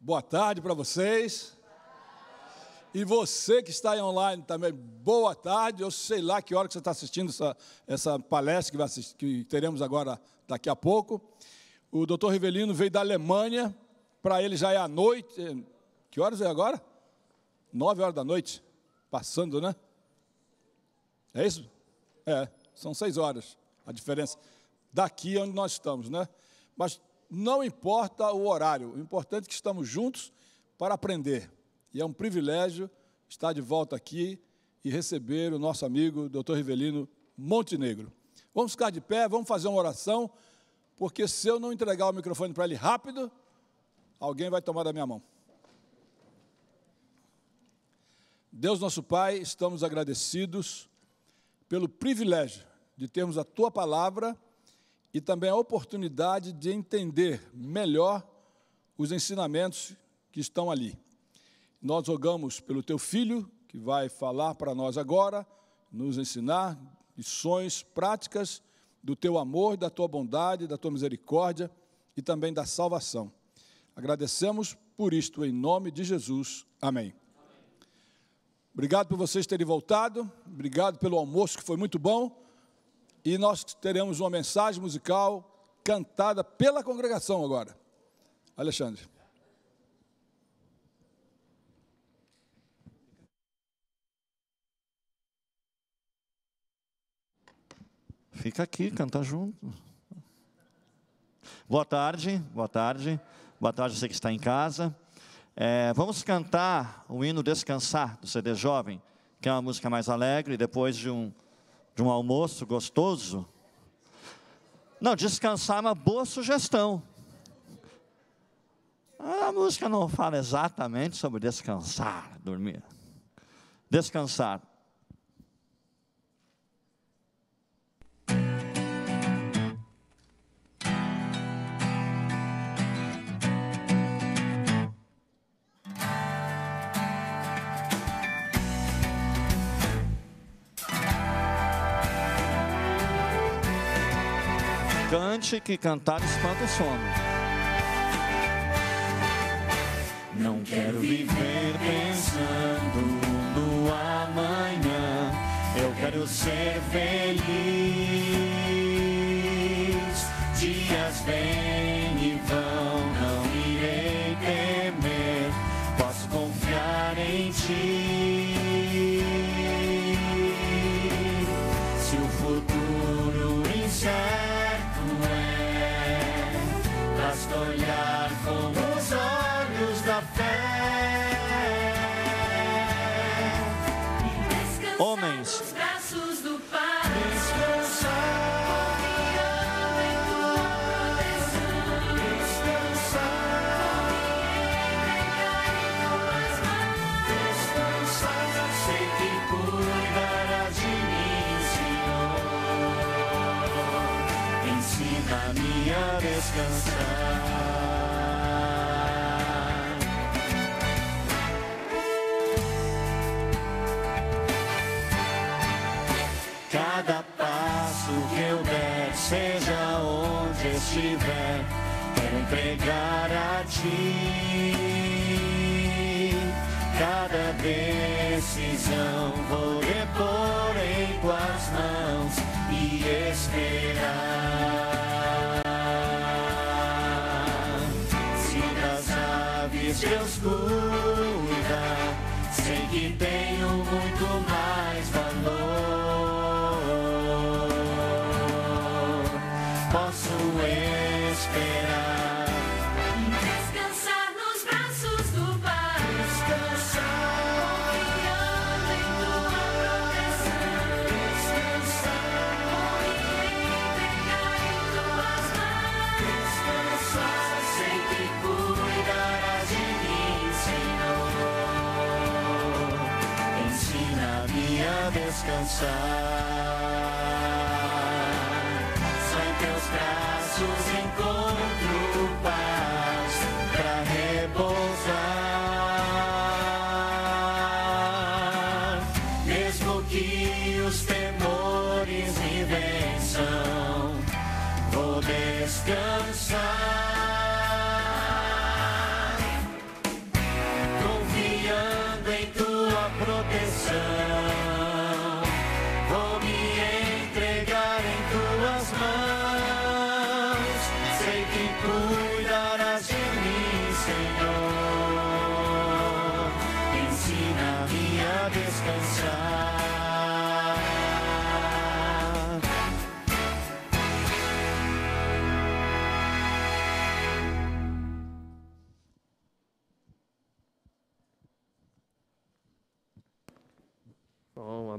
Boa tarde para vocês. E você que está aí online também, boa tarde. Eu sei lá que hora que você está assistindo essa palestra que teremos agora daqui a pouco. O doutor Rivelino veio da Alemanha, para ele já é à noite. Que horas é agora? 9 horas da noite, passando, né? É isso? São 6 horas a diferença daqui onde nós estamos, né? Mas não importa o horário, o importante é que estamos juntos para aprender. E é um privilégio estar de volta aqui e receber o nosso amigo, Dr. Rivelino Montenegro. Vamos ficar de pé, vamos fazer uma oração, porque se eu não entregar o microfone para ele rápido, alguém vai tomar da minha mão. Deus nosso Pai, estamos agradecidos pelo privilégio de termos a Tua Palavra e também a oportunidade de entender melhor os ensinamentos que estão ali. Nós rogamos pelo Teu Filho, que vai falar para nós agora, nos ensinar lições práticas do Teu amor, da Tua bondade, da Tua misericórdia e também da salvação. Agradecemos por isto em nome de Jesus. Amém. Obrigado por vocês terem voltado, obrigado pelo almoço que foi muito bom, e nós teremos uma mensagem musical cantada pela congregação agora. Alexandre. Fica aqui, canta junto. Boa tarde, boa tarde. Boa tarde você que está em casa. Vamos cantar o hino Descansar, do CD Jovem, que é uma música mais alegre, depois de um almoço gostoso. Não, descansar é uma boa sugestão. A música não fala exatamente sobre descansar, dormir. Descansar. Cante, que cantar espanta o sono. Não quero viver pensando no amanhã. Eu quero ser feliz. Dias vêm e vão, não irei temer. Posso confiar em Ti. Se o futuro incerto basta olhar com os olhos da fé e descansar homens nos braços do Pai. Descansar, confiando em Tua proteção. Descansar, entregar em Tuas mãos. Descansar, sei que cuidarás de mim, Senhor. Ensina-me a descansar. Cada passo que eu der, seja onde estiver, quero entregar a Ti. Cada decisão vou depor em Tuas mãos e esperar. Deus cuida, sei que tenho muito mais valor. Posso esperar e descansar nos braços do Pai. Descansar, confiando em Tua proteção. Descansar, entregar em Tuas mãos. Descansar, sei que cuidarás de mim, Senhor. Ensina-me a descansar. Só em Teus braços encontro paz pra repousar. Mesmo que os temores me vençam, vou descansar.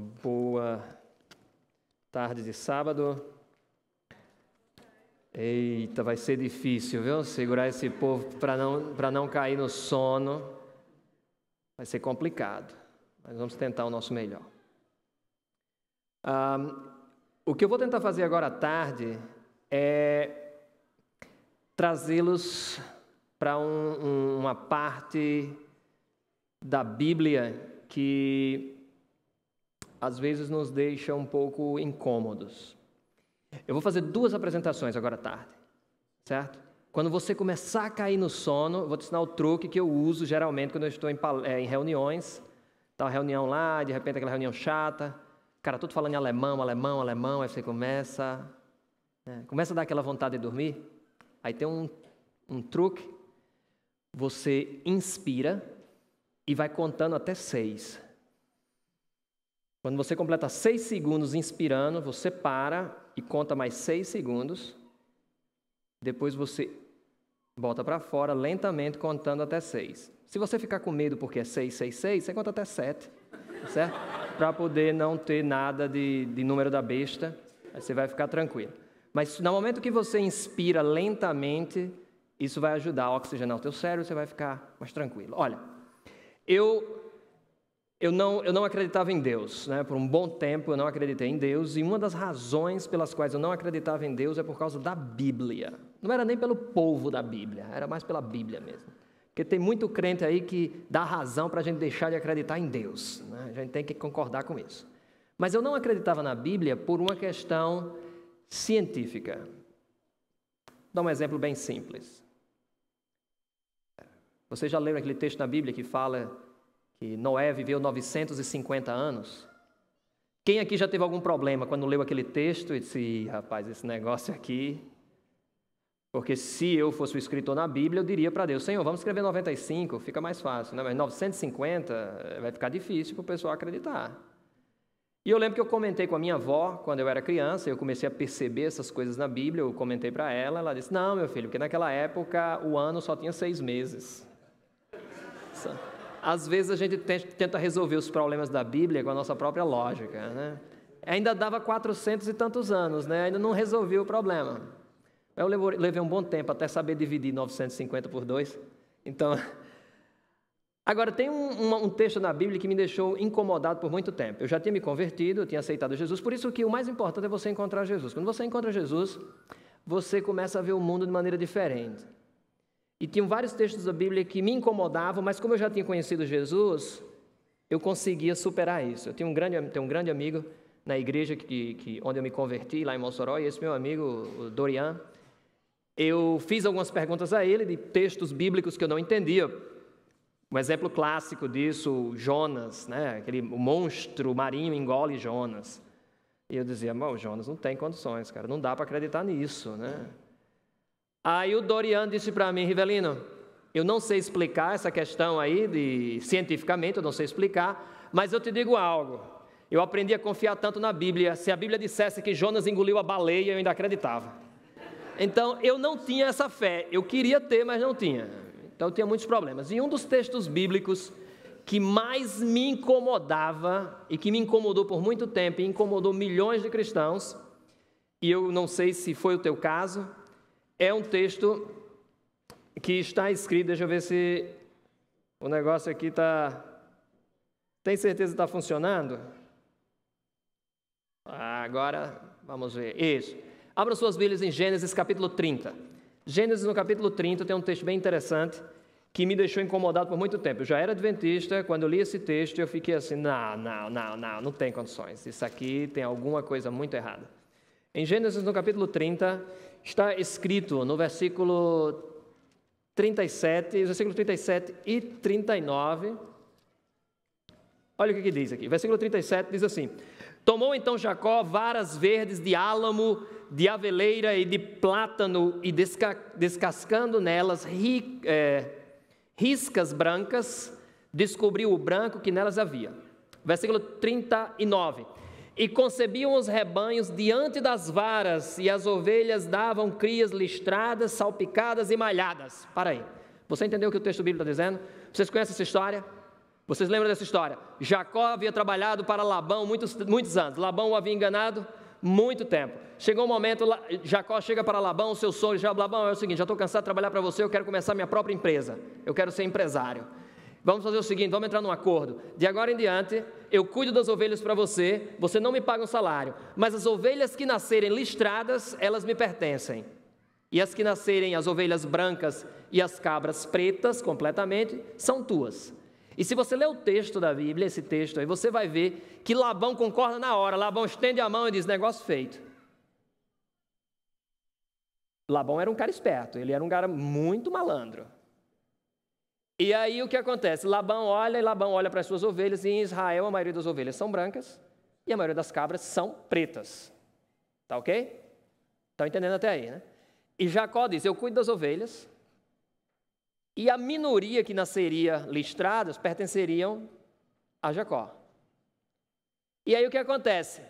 boa tarde de sábado. Eita, vai ser difícil, viu? Segurar esse povo para não cair no sono. Vai ser complicado, mas vamos tentar o nosso melhor. O que eu vou tentar fazer agora à tarde é trazê-los para uma parte da Bíblia que às vezes nos deixa um pouco incômodos. Eu vou fazer 2 apresentações agora à tarde, certo? Quando você começar a cair no sono, eu vou te ensinar o truque que eu uso geralmente quando eu estou em reuniões. Tá uma reunião lá, de repente aquela reunião chata, cara, tudo falando em alemão, aí você começa a dar aquela vontade de dormir. Aí tem um truque, você inspira e vai contando até 6. Quando você completa 6 segundos inspirando, você para e conta mais 6 segundos. Depois você volta para fora lentamente contando até 6. Se você ficar com medo porque é 6, 6, 6, você conta até 7, certo? Para poder não ter nada de número da besta, aí você vai ficar tranquilo. Mas no momento que você inspira lentamente, isso vai ajudar a oxigenar o teu cérebro, você vai ficar mais tranquilo. Olha, eu não acreditava em Deus, né? Por um bom tempo eu não acreditei em Deus, e uma das razões pelas quais eu não acreditava em Deus é por causa da Bíblia. Não era nem pelo povo da Bíblia, era mais pela Bíblia mesmo. Porque tem muito crente aí que dá razão para a gente deixar de acreditar em Deus, né? A gente tem que concordar com isso. Mas eu não acreditava na Bíblia por uma questão científica. Vou dar um exemplo bem simples. Vocês já leram aquele texto na Bíblia que fala que Noé viveu 950 anos? Quem aqui já teve algum problema quando leu aquele texto e disse, rapaz, esse negócio aqui... Porque se eu fosse o escritor na Bíblia, eu diria para Deus, Senhor, vamos escrever 95, fica mais fácil, né? Mas 950 vai ficar difícil para o pessoal acreditar. E eu lembro que eu comentei com a minha avó, quando eu era criança, eu comecei a perceber essas coisas na Bíblia, eu comentei para ela, ela disse, não, meu filho, porque naquela época o ano só tinha 6 meses. Às vezes a gente tenta resolver os problemas da Bíblia com a nossa própria lógica, né? Ainda dava 400 e tantos anos, né? Ainda não resolveu o problema. Eu levei um bom tempo até saber dividir 950 por 2. Então, agora tem um texto na Bíblia que me deixou incomodado por muito tempo. Eu já tinha me convertido, eu tinha aceitado Jesus, por isso que o mais importante é você encontrar Jesus. Quando você encontra Jesus, você começa a ver o mundo de maneira diferente. E tinham vários textos da Bíblia que me incomodavam, mas como eu já tinha conhecido Jesus, eu conseguia superar isso. Eu tenho um grande amigo na igreja onde eu me converti, lá em Mossoró, e esse meu amigo, o Dorian, eu fiz algumas perguntas a ele de textos bíblicos que eu não entendia. Um exemplo clássico disso, Jonas, né? O monstro marinho engole Jonas. E eu dizia, Jonas não tem condições, cara, não dá para acreditar nisso, né? Aí o Dorian disse para mim, Rivelino, eu não sei explicar essa questão aí, cientificamente eu não sei explicar, mas eu te digo algo, eu aprendi a confiar tanto na Bíblia, se a Bíblia dissesse que Jonas engoliu a baleia, eu ainda acreditava. Então, eu não tinha essa fé, eu queria ter, mas não tinha. Então, eu tinha muitos problemas. E um dos textos bíblicos que mais me incomodava, e que me incomodou por muito tempo, e incomodou milhões de cristãos, e eu não sei se foi o teu caso, é um texto que está escrito, deixa eu ver se o negócio aqui está... Tem certeza que está funcionando? Agora, vamos ver. Isso. Abra suas Bíblias em Gênesis capítulo 30. Gênesis no capítulo 30 tem um texto bem interessante que me deixou incomodado por muito tempo. Eu já era adventista, quando eu li esse texto eu fiquei assim, não tem condições. Isso aqui tem alguma coisa muito errada. Em Gênesis no capítulo 30 está escrito no versículo 37 e 39. Olha o que diz aqui. Versículo 37 diz assim: Tomou então Jacó varas verdes de álamo, de aveleira e de plátano, e descascando nelas riscas brancas, descobriu o branco que nelas havia. Versículo 39. E concebiam os rebanhos diante das varas, e as ovelhas davam crias listradas, salpicadas e malhadas. Para aí. Você entendeu o que o texto bíblico está dizendo? Vocês conhecem essa história? Vocês lembram dessa história? Jacó havia trabalhado para Labão muitos anos. Labão o havia enganado muito tempo. Chegou um momento, Jacó chega para Labão, o seu sonho, Labão, é o seguinte, já estou cansado de trabalhar para você, eu quero começar minha própria empresa. Eu quero ser empresário. Vamos fazer o seguinte, vamos entrar num acordo. De agora em diante, eu cuido das ovelhas para você, você não me paga um salário, mas as ovelhas que nascerem listradas, elas me pertencem. E as que nascerem, as ovelhas brancas e as cabras pretas, completamente, são tuas. E se você ler o texto da Bíblia, esse texto aí, você vai ver que Labão concorda na hora. Labão estende a mão e diz, negócio feito. Labão era um cara esperto, ele era um cara muito malandro. E aí o que acontece? Labão olha para as suas ovelhas, e em Israel a maioria das ovelhas são brancas e a maioria das cabras são pretas. Tá ok? Estão entendendo até aí, né? E Jacó diz, eu cuido das ovelhas, e a minoria que nasceria listradas pertenceriam a Jacó. E aí o que acontece?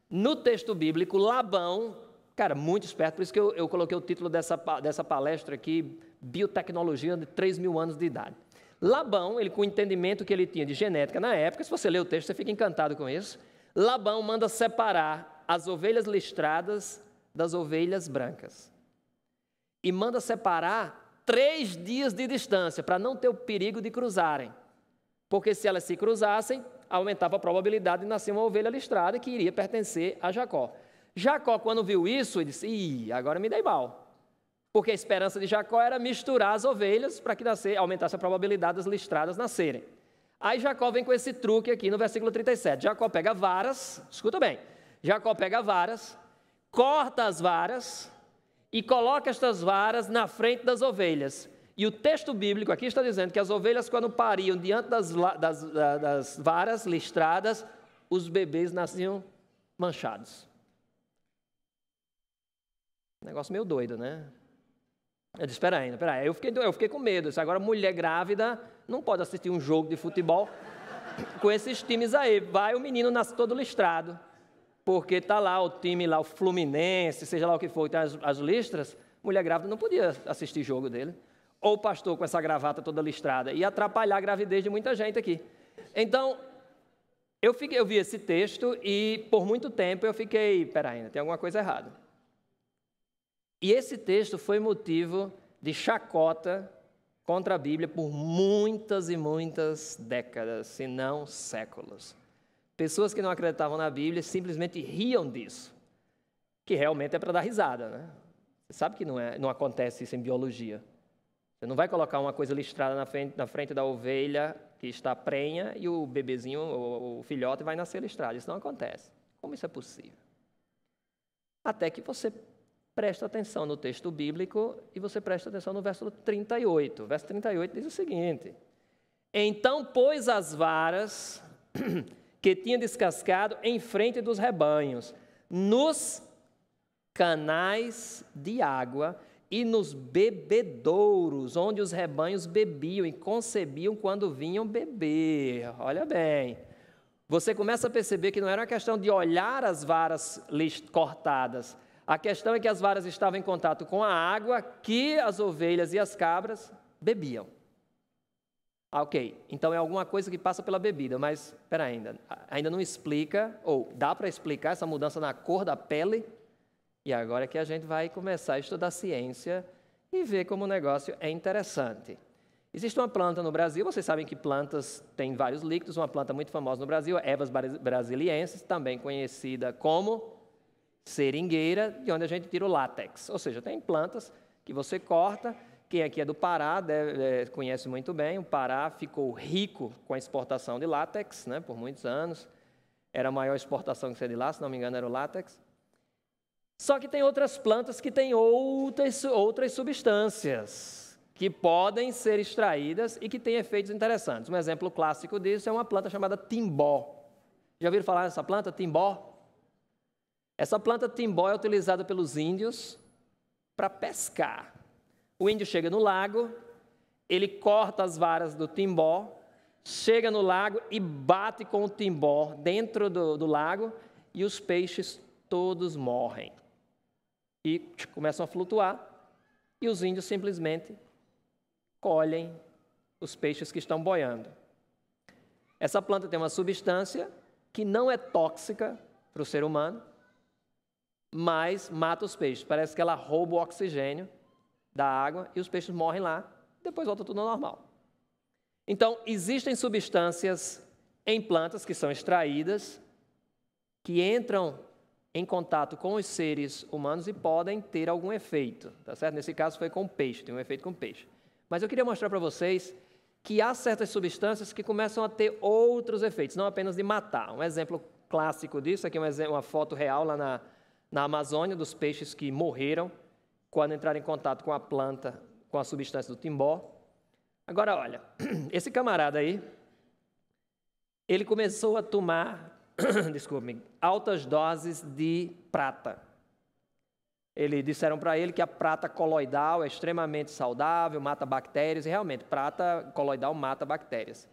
No texto bíblico, Labão, cara, muito esperto, por isso que eu coloquei o título dessa palestra aqui, Biotecnologia de 3.000 anos de idade. Labão, ele com o entendimento que ele tinha de genética na época, se você ler o texto, você fica encantado com isso, Labão manda separar as ovelhas listradas das ovelhas brancas. E manda separar 3 dias de distância, para não ter o perigo de cruzarem. Porque se elas se cruzassem, aumentava a probabilidade de nascer uma ovelha listrada que iria pertencer a Jacó. Jacó, quando viu isso, ele disse, agora me dei mal. Porque a esperança de Jacó era misturar as ovelhas para que aumentasse a probabilidade das listradas nascerem. Aí Jacó vem com esse truque aqui no versículo 37. Jacó pega varas, escuta bem, Jacó pega varas, corta as varas e coloca estas varas na frente das ovelhas. E o texto bíblico aqui está dizendo que as ovelhas, quando pariam diante das varas listradas, os bebês nasciam manchados. Negócio meio doido, né? Eu disse, espera aí, eu fiquei com medo. Agora, mulher grávida não pode assistir um jogo de futebol com esses times aí. Vai, o menino nasce todo listrado, porque está lá o time, lá, o Fluminense, seja lá o que for, tem as listras, mulher grávida não podia assistir jogo dele. Ou o pastor com essa gravata toda listrada, ia atrapalhar a gravidez de muita gente aqui. Então, eu vi esse texto e, por muito tempo, eu fiquei, espera aí, tem alguma coisa errada. E esse texto foi motivo de chacota contra a Bíblia por muitas e muitas décadas, se não séculos. Pessoas que não acreditavam na Bíblia simplesmente riam disso, que realmente é para dar risada, né? Você sabe que não acontece isso em biologia. Você não vai colocar uma coisa listrada na frente da ovelha que está prenha e o bebezinho, o filhote, vai nascer listrado. Isso não acontece. Como isso é possível? Até que você presta atenção no texto bíblico e você presta atenção no verso 38. O verso 38 diz o seguinte: então pôs as varas que tinha descascado em frente dos rebanhos, nos canais de água e nos bebedouros, onde os rebanhos bebiam e concebiam quando vinham beber. Olha bem, você começa a perceber que não era uma questão de olhar as varas cortadas. A questão é que as varas estavam em contato com a água que as ovelhas e as cabras bebiam. Ok, então é alguma coisa que passa pela bebida, mas espera ainda não explica, ou dá para explicar essa mudança na cor da pele? E agora é que a gente vai começar a estudar ciência e ver como o negócio é interessante. Existe uma planta no Brasil, vocês sabem que plantas têm vários líquidos, uma planta muito famosa no Brasil, a Evas brasiliensis, também conhecida como seringueira, de onde a gente tira o látex. Ou seja, tem plantas que você corta. Quem aqui é do Pará conhece muito bem. O Pará ficou rico com a exportação de látex, né, por muitos anos. Era a maior exportação que se de lá, se não me engano, era o látex. Só que tem outras plantas que têm outras substâncias que podem ser extraídas e que têm efeitos interessantes. Um exemplo clássico disso é uma planta chamada timbó. Já ouviram falar dessa planta, timbó? Essa planta timbó é utilizada pelos índios para pescar. O índio chega no lago, ele corta as varas do timbó, chega no lago e bate com o timbó dentro do lago e os peixes todos morrem. E começam a flutuar e os índios simplesmente colhem os peixes que estão boiando. Essa planta tem uma substância que não é tóxica para o ser humano, mas mata os peixes. Parece que ela rouba o oxigênio da água e os peixes morrem lá, depois volta tudo ao normal. Então, existem substâncias em plantas que são extraídas, que entram em contato com os seres humanos e podem ter algum efeito, tá certo? Nesse caso foi com peixe, tem um efeito com peixe. Mas eu queria mostrar para vocês que há certas substâncias que começam a ter outros efeitos, não apenas de matar. Um exemplo clássico disso, aqui uma foto real lá na Amazônia, dos peixes que morreram quando entraram em contato com a planta, com a substância do timbó. Agora, olha, esse camarada aí, ele começou a tomar, desculpe-me, altas doses de prata. Disseram para ele que a prata coloidal é extremamente saudável, mata bactérias, e realmente, prata coloidal mata bactérias.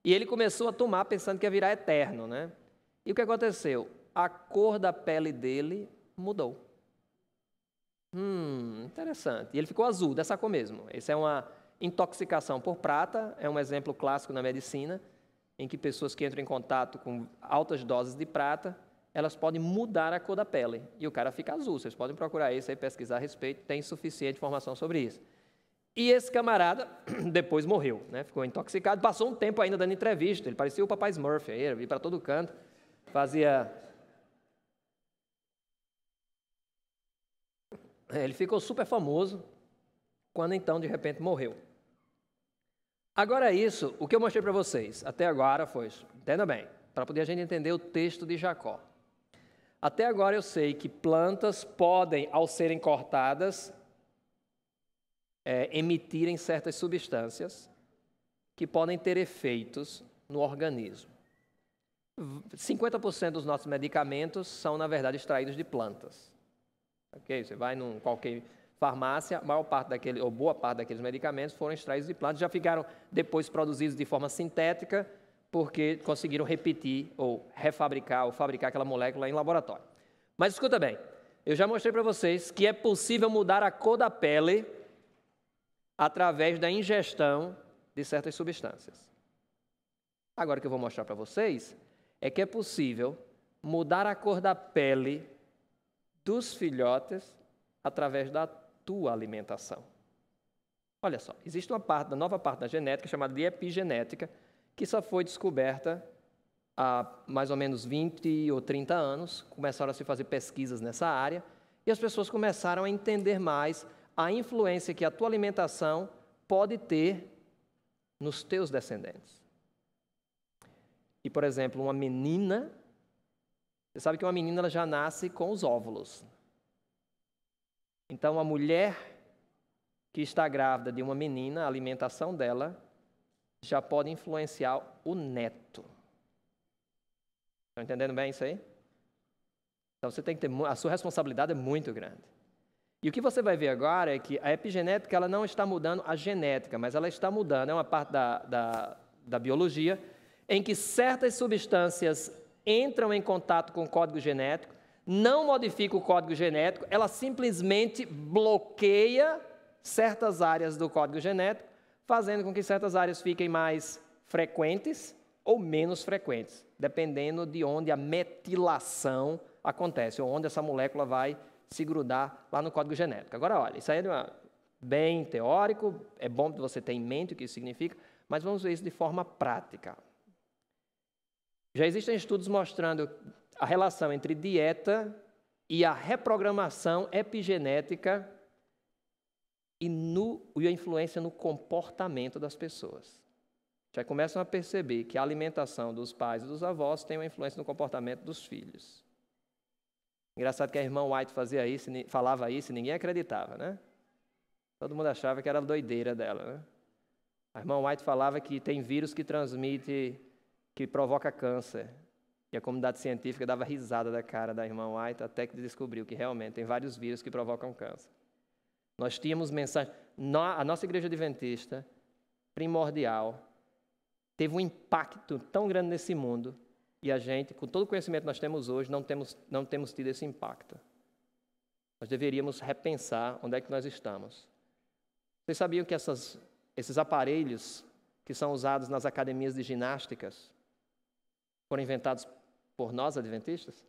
E ele começou a tomar pensando que ia virar eterno, né? E o que aconteceu? A cor da pele dele mudou. Interessante. E ele ficou azul, dessa cor mesmo. Essa é uma intoxicação por prata, é um exemplo clássico na medicina, em que pessoas que entram em contato com altas doses de prata, elas podem mudar a cor da pele, e o cara fica azul. Vocês podem procurar isso aí, pesquisar a respeito, tem suficiente informação sobre isso. E esse camarada depois morreu, né? Ficou intoxicado, passou um tempo ainda dando entrevista, ele parecia o Papai Smurf, ele ia para todo canto, ele ficou super famoso, quando então, de repente, morreu. Agora isso, o que eu mostrei para vocês, até agora foi, entenda bem, para poder a gente entender o texto de Jacó. Até agora eu sei que plantas podem, ao serem cortadas, emitirem certas substâncias que podem ter efeitos no organismo. 50% dos nossos medicamentos são, na verdade, extraídos de plantas. Okay? Você vai em qualquer farmácia, a maior parte daquele, ou boa parte daqueles medicamentos foram extraídos de plantas, já ficaram depois produzidos de forma sintética, porque conseguiram repetir, ou refabricar, ou fabricar aquela molécula em laboratório. Mas escuta bem, eu já mostrei para vocês que é possível mudar a cor da pele através da ingestão de certas substâncias. Agora o que eu vou mostrar para vocês é que é possível mudar a cor da pele dos filhotes através da tua alimentação. Olha só, existe uma nova parte da genética chamada de epigenética, que só foi descoberta há mais ou menos 20 ou 30 anos. Começaram a se fazer pesquisas nessa área e as pessoas começaram a entender mais a influência que a tua alimentação pode ter nos teus descendentes. E, por exemplo, uma menina, você sabe que uma menina ela já nasce com os óvulos. Então, a mulher que está grávida de uma menina, a alimentação dela já pode influenciar o neto. Estão entendendo bem isso aí? Então, você tem que ter, a sua responsabilidade é muito grande. E o que você vai ver agora é que a epigenética ela não está mudando a genética, mas ela está mudando, é uma parte da biologia, em que certas substâncias entram em contato com o código genético, não modifica o código genético, ela simplesmente bloqueia certas áreas do código genético, fazendo com que certas áreas fiquem mais frequentes ou menos frequentes, dependendo de onde a metilação acontece, ou onde essa molécula vai se grudar lá no código genético. Agora, olha, isso aí é bem teórico, é bom que você tenha em mente o que isso significa, mas vamos ver isso de forma prática. Já existem estudos mostrando a relação entre dieta e a reprogramação epigenética e a influência no comportamento das pessoas. Já começam a perceber que a alimentação dos pais e dos avós tem uma influência no comportamento dos filhos. Engraçado que a irmã White falava isso e ninguém acreditava, né? Todo mundo achava que era a doideira dela, né? A irmã White falava que tem vírus que transmite, que provoca câncer. E a comunidade científica dava risada da cara da irmã White até que descobriu que realmente tem vários vírus que provocam câncer. Nós tínhamos mensagem. A nossa igreja adventista, primordial, teve um impacto tão grande nesse mundo e a gente, com todo o conhecimento que nós temos hoje, não temos tido esse impacto. Nós deveríamos repensar onde é que nós estamos. Vocês sabiam que esses aparelhos que são usados nas academias de ginásticas, foram inventados por nós, adventistas?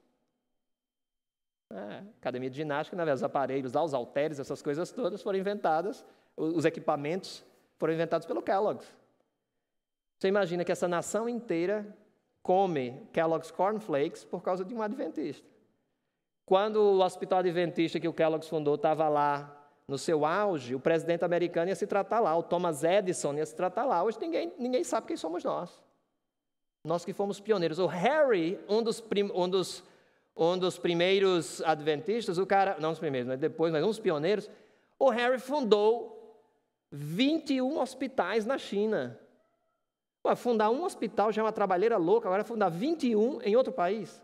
Academia de ginástica, os aparelhos lá, os halteres, essas coisas todas foram inventadas, os equipamentos foram inventados pelo Kellogg's. Você imagina que essa nação inteira come Kellogg's Corn Flakes por causa de um adventista. Quando o hospital adventista que o Kellogg's fundou estava lá no seu auge, o presidente americano ia se tratar lá, o Thomas Edison ia se tratar lá. Hoje ninguém sabe quem somos nós. Nós que fomos pioneiros. O Harry, um dos primeiros adventistas, o cara, não os primeiros, mas depois, mas um dos pioneiros, o Harry fundou 21 hospitais na China. Fundar um hospital já é uma trabalheira louca, agora fundar 21 em outro país.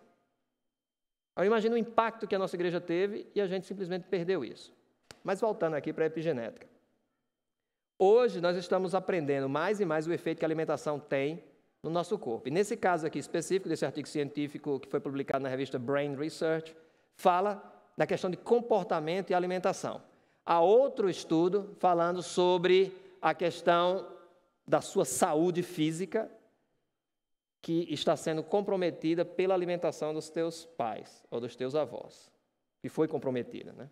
Eu imagino o impacto que a nossa igreja teve e a gente simplesmente perdeu isso. Mas voltando aqui para a epigenética. Hoje nós estamos aprendendo mais e mais o efeito que a alimentação tem no nosso corpo. E nesse caso aqui específico, desse artigo científico que foi publicado na revista Brain Research, fala da questão de comportamento e alimentação. Há outro estudo falando sobre a questão da sua saúde física que está sendo comprometida pela alimentação dos teus pais ou dos teus avós, que foi comprometida, né?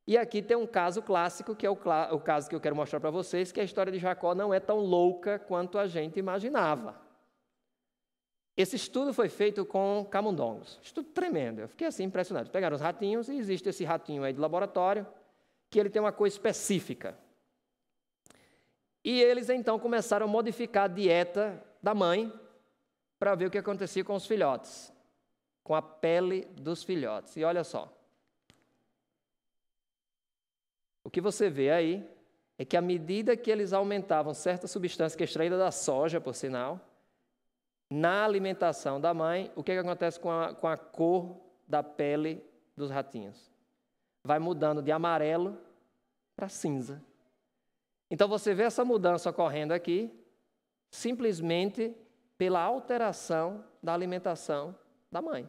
E aqui tem um caso clássico, que é o caso que eu quero mostrar para vocês, que a história de Jacó não é tão louca quanto a gente imaginava. Esse estudo foi feito com camundongos. Estudo tremendo. Eu fiquei assim impressionado. Pegaram os ratinhos e existe esse ratinho aí de laboratório, que ele tem uma cor específica. E eles então começaram a modificar a dieta da mãe para ver o que acontecia com os filhotes, com a pele dos filhotes. E olha só. O que você vê aí é que à medida que eles aumentavam certa substância que é extraída da soja, por sinal, na alimentação da mãe, o que acontece com a cor da pele dos ratinhos? Vai mudando de amarelo para cinza. Então você vê essa mudança ocorrendo aqui, simplesmente pela alteração da alimentação da mãe.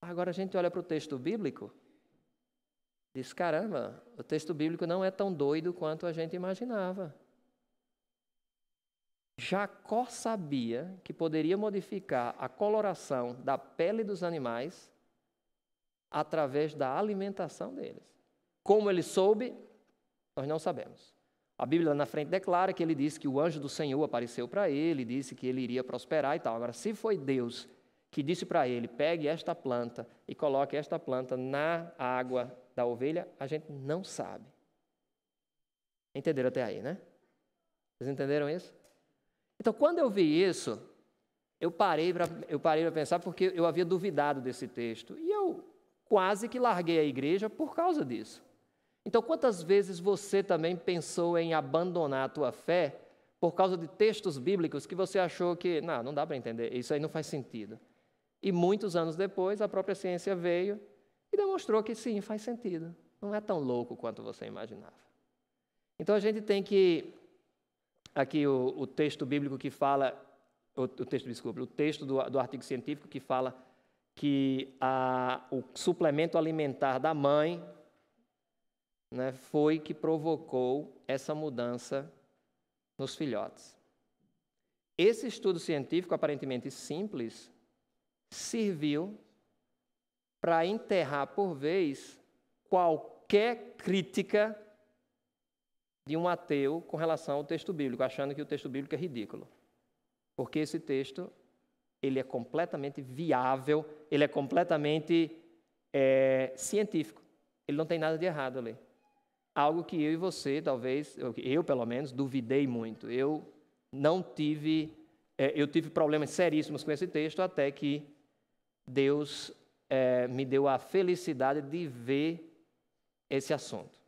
Agora a gente olha para o texto bíblico, diz, caramba, o texto bíblico não é tão doido quanto a gente imaginava. Jacó sabia que poderia modificar a coloração da pele dos animais através da alimentação deles. Como ele soube, nós não sabemos. A Bíblia lá na frente declara que ele disse que o anjo do Senhor apareceu para ele, disse que ele iria prosperar e tal. Agora, se foi Deus que disse para ele, pegue esta planta e coloque esta planta na água da ovelha, a gente não sabe. Entenderam até aí, né? Vocês entenderam isso? Então, quando eu vi isso, eu parei para pensar, porque eu havia duvidado desse texto. E eu quase que larguei a igreja por causa disso. Então, quantas vezes você também pensou em abandonar a tua fé por causa de textos bíblicos que você achou que, não dá para entender, isso aí não faz sentido. E muitos anos depois, a própria ciência veio e demonstrou que sim, faz sentido. Não é tão louco quanto você imaginava. Então, a gente tem que... Aqui o texto bíblico que fala... o texto do artigo científico que fala que o suplemento alimentar da mãe, né, foi que provocou essa mudança nos filhotes. Esse estudo científico, aparentemente simples, serviu para enterrar por vez qualquer crítica de um ateu com relação ao texto bíblico, achando que o texto bíblico é ridículo. Porque esse texto, ele é completamente viável, ele é completamente científico. Ele não tem nada de errado ali. Algo que eu e você, talvez, eu pelo menos, duvidei muito. Eu tive problemas seríssimos com esse texto, até que Deus me deu a felicidade de ver esse assunto.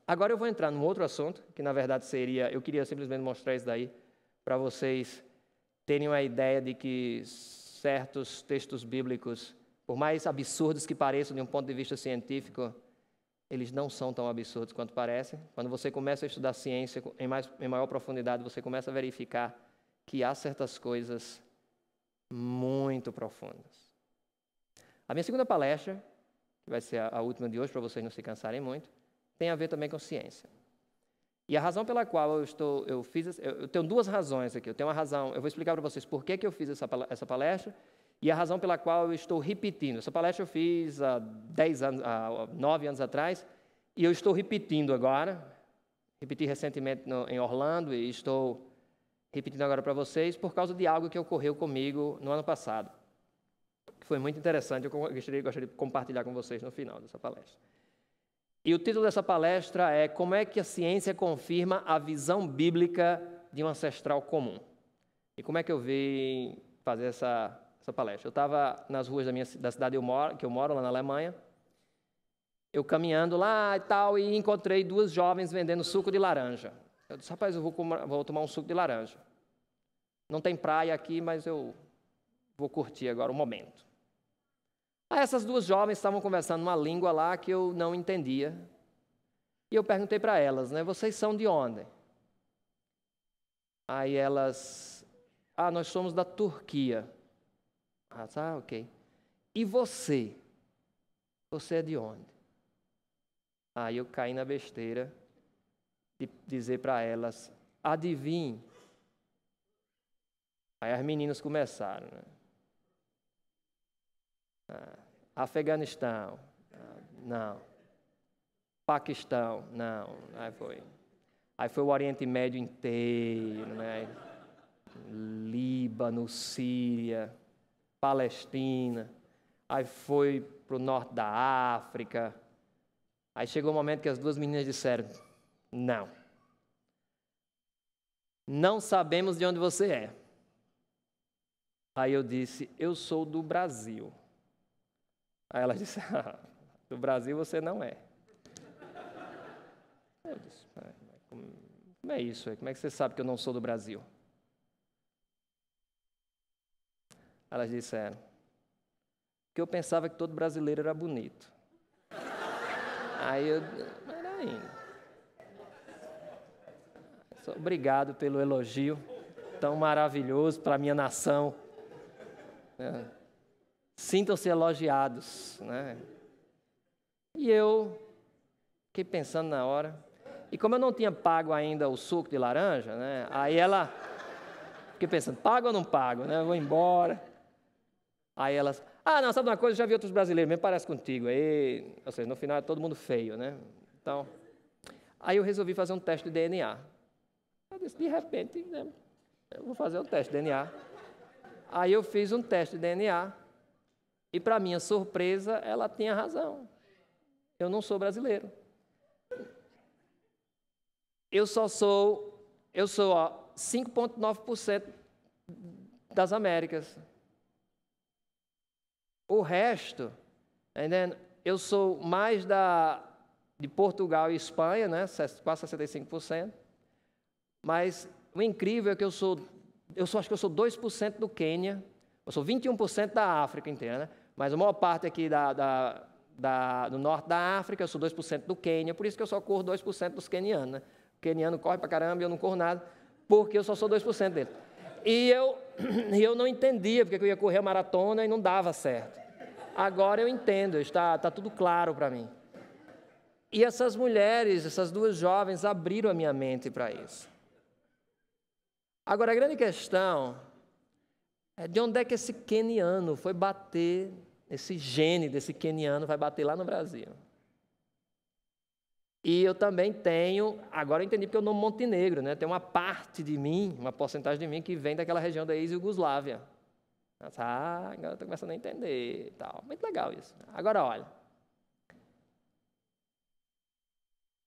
Agora eu vou entrar num outro assunto, que na verdade seria, eu queria simplesmente mostrar isso daí, para vocês terem uma ideia de que certos textos bíblicos, por mais absurdos que pareçam de um ponto de vista científico, eles não são tão absurdos quanto parecem. Quando você começa a estudar ciência em maior profundidade, você começa a verificar que há certas coisas muito profundas. A minha segunda palestra, que vai ser a última de hoje, para vocês não se cansarem muito, tem a ver também com ciência. E a razão pela qual eu tenho duas razões aqui. Eu tenho uma razão, eu vou explicar para vocês por que eu fiz essa palestra, e a razão pela qual eu estou repetindo. Essa palestra eu fiz há 9 anos atrás, e eu estou repetindo agora. Repeti recentemente em Orlando, e estou repetindo agora para vocês, por causa de algo que ocorreu comigo no ano passado, que foi muito interessante, eu gostaria de compartilhar com vocês no final dessa palestra. E o título dessa palestra é Como é que a ciência confirma a visão bíblica de um ancestral comum? E como é que eu vim fazer essa palestra? Eu estava nas ruas da cidade que eu moro, lá na Alemanha, eu caminhando lá e tal, e encontrei duas jovens vendendo suco de laranja. Eu disse, rapaz, eu vou tomar um suco de laranja. Não tem praia aqui, mas eu vou curtir agora o momento. Aí essas duas jovens estavam conversando uma língua lá que eu não entendia. E eu perguntei para elas, né, vocês são de onde? Aí elas, nós somos da Turquia. Ok. E você? Você é de onde? Aí eu caí na besteira de dizer para elas, adivinhe. Aí as meninas começaram, né? Afeganistão, não. Paquistão, não. Aí foi o Oriente Médio inteiro, né? Líbano, Síria, Palestina. Aí foi para o norte da África. Aí chegou o momento que as duas meninas disseram, não. Não sabemos de onde você é. Aí eu disse, eu sou do Brasil. Aí ela disse, do Brasil você não é. Eu disse, como é isso? Como é que você sabe que eu não sou do Brasil? Elas disseram, porque eu pensava que todo brasileiro era bonito. Aí eu, peraí. Obrigado pelo elogio tão maravilhoso para a minha nação. Sintam-se elogiados, né? E eu fiquei pensando na hora. E como eu não tinha pago ainda o suco de laranja, né? Aí ela... Fiquei pensando, pago ou não pago, né? Eu vou embora. Aí elas... não, sabe uma coisa? Eu já vi outros brasileiros, mesmo parece contigo. Aí, ou seja, no final é todo mundo feio, né? Então... Aí eu resolvi fazer um teste de DNA. Eu disse, de repente, né? Eu vou fazer um teste de DNA. Aí eu fiz um teste de DNA. E, para minha surpresa, ela tinha razão. Eu não sou brasileiro. Eu sou 5,9% das Américas. O resto, eu sou mais de Portugal e Espanha, né, quase 65%. Mas o incrível é que acho que eu sou 2% do Quênia. Eu sou 21% da África inteira, né? Mas a maior parte aqui do norte da África, eu sou 2% do Quênia, por isso que eu só corro 2% dos quenianos, né? O queniano corre pra caramba e eu não corro nada, porque eu só sou 2% dele. E eu não entendia porque eu ia correr a maratona e não dava certo. Agora eu entendo, está tudo claro para mim. E essas mulheres, essas duas jovens, abriram a minha mente para isso. Agora, a grande questão é de onde é que esse queniano foi bater, esse gene desse queniano vai bater lá no Brasil. E eu também tenho, agora eu entendi porque eu não Montenegro, né? Tem uma parte de mim, uma porcentagem de mim que vem daquela região da ex-Iugoslávia. Agora eu estou começando a entender e tal. Muito legal isso. Agora, olha.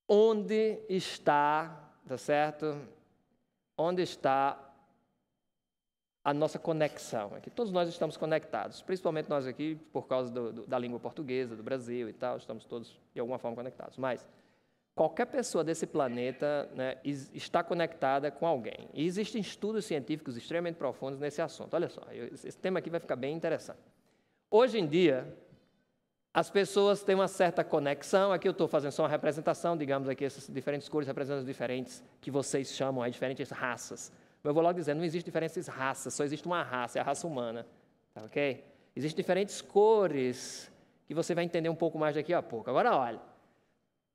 Onde está, tá certo? Onde está a nossa conexão? É que todos nós estamos conectados, principalmente nós aqui, por causa da língua portuguesa, do Brasil e tal, estamos todos de alguma forma conectados. Mas qualquer pessoa desse planeta, né, está conectada com alguém. E existem estudos científicos extremamente profundos nesse assunto. Olha só, esse tema aqui vai ficar bem interessante. Hoje em dia, as pessoas têm uma certa conexão. Aqui eu estou fazendo só uma representação, digamos aqui, essas diferentes cores representam as diferentes que vocês chamam aí, diferentes raças. Mas eu vou logo dizer, não existe diferentes raças, só existe uma raça, é a raça humana. Tá, ok? Existem diferentes cores, que você vai entender um pouco mais daqui a pouco. Agora, olha,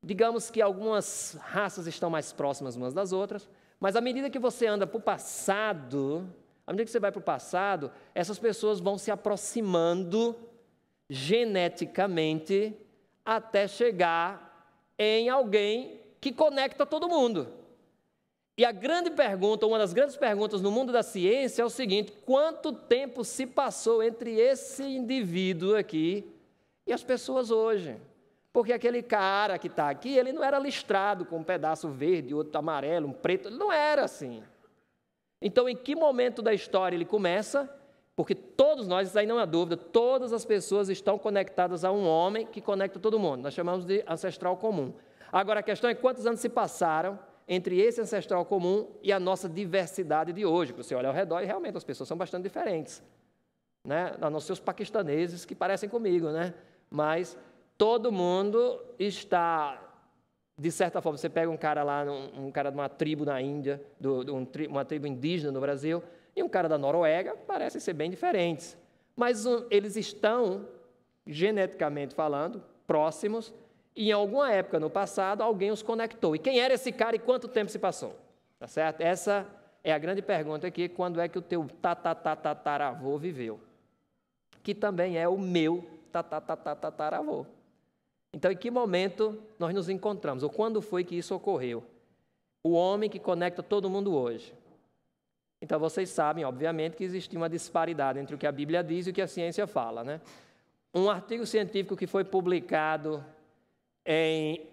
digamos que algumas raças estão mais próximas umas das outras, mas à medida que você anda para o passado, à medida que você vai para o passado, essas pessoas vão se aproximando geneticamente até chegar em alguém que conecta todo mundo. E a grande pergunta, uma das grandes perguntas no mundo da ciência é o seguinte: quanto tempo se passou entre esse indivíduo aqui e as pessoas hoje? Porque aquele cara que está aqui, ele não era listrado com um pedaço verde, outro amarelo, um preto, ele não era assim. Então, em que momento da história ele começa? Porque todos nós, isso aí não é dúvida, todas as pessoas estão conectadas a um homem que conecta todo mundo. Nós chamamos de ancestral comum. Agora, a questão é quantos anos se passaram entre esse ancestral comum e a nossa diversidade de hoje. Você olha ao redor e realmente as pessoas são bastante diferentes, né? A não ser os paquistaneses que parecem comigo, né? Mas todo mundo está, de certa forma, você pega um cara lá, um cara de uma tribo na Índia, uma tribo indígena no Brasil, e um cara da Noruega, parecem ser bem diferentes. Mas eles estão, geneticamente falando, próximos, e em alguma época no passado, alguém os conectou. E quem era esse cara e quanto tempo se passou? Tá certo? Essa é a grande pergunta aqui: quando é que o teu tataravô viveu? Que também é o meu tataravô. Então, em que momento nós nos encontramos? Ou quando foi que isso ocorreu? O homem que conecta todo mundo hoje. Então, vocês sabem, obviamente, que existe uma disparidade entre o que a Bíblia diz e o que a ciência fala, né? Um artigo científico que foi publicado em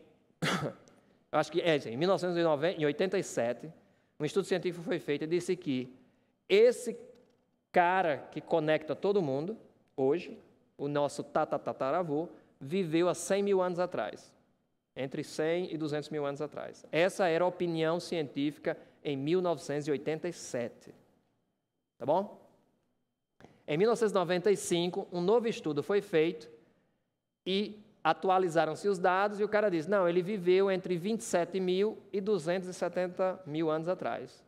1987, um estudo científico foi feito e disse que esse cara que conecta todo mundo hoje, o nosso tataravô, viveu há 100 mil anos atrás, entre 100 e 200 mil anos atrás. Essa era a opinião científica em 1987. Tá bom? Em 1995, um novo estudo foi feito e atualizaram-se os dados e o cara disse: não, ele viveu entre 27 mil e 270 mil anos atrás.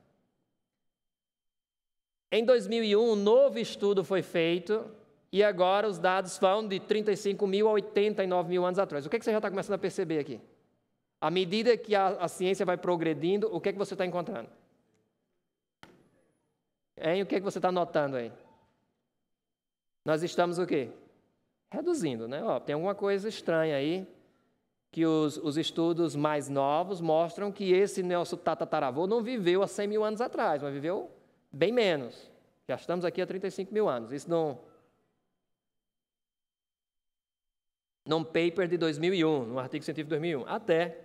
Em 2001, um novo estudo foi feito e agora os dados vão de 35 mil a 89 mil anos atrás. O que você já está começando a perceber aqui? À medida que a ciência vai progredindo, o que você está encontrando? O que você está notando aí? Nós estamos o quê? Reduzindo, né? Tem alguma coisa estranha aí, que os estudos mais novos mostram que esse nosso tataravô não viveu há 100 mil anos atrás, mas viveu bem menos. Já estamos aqui há 35 mil anos. Isso num paper de 2001, num artigo científico de 2001. Até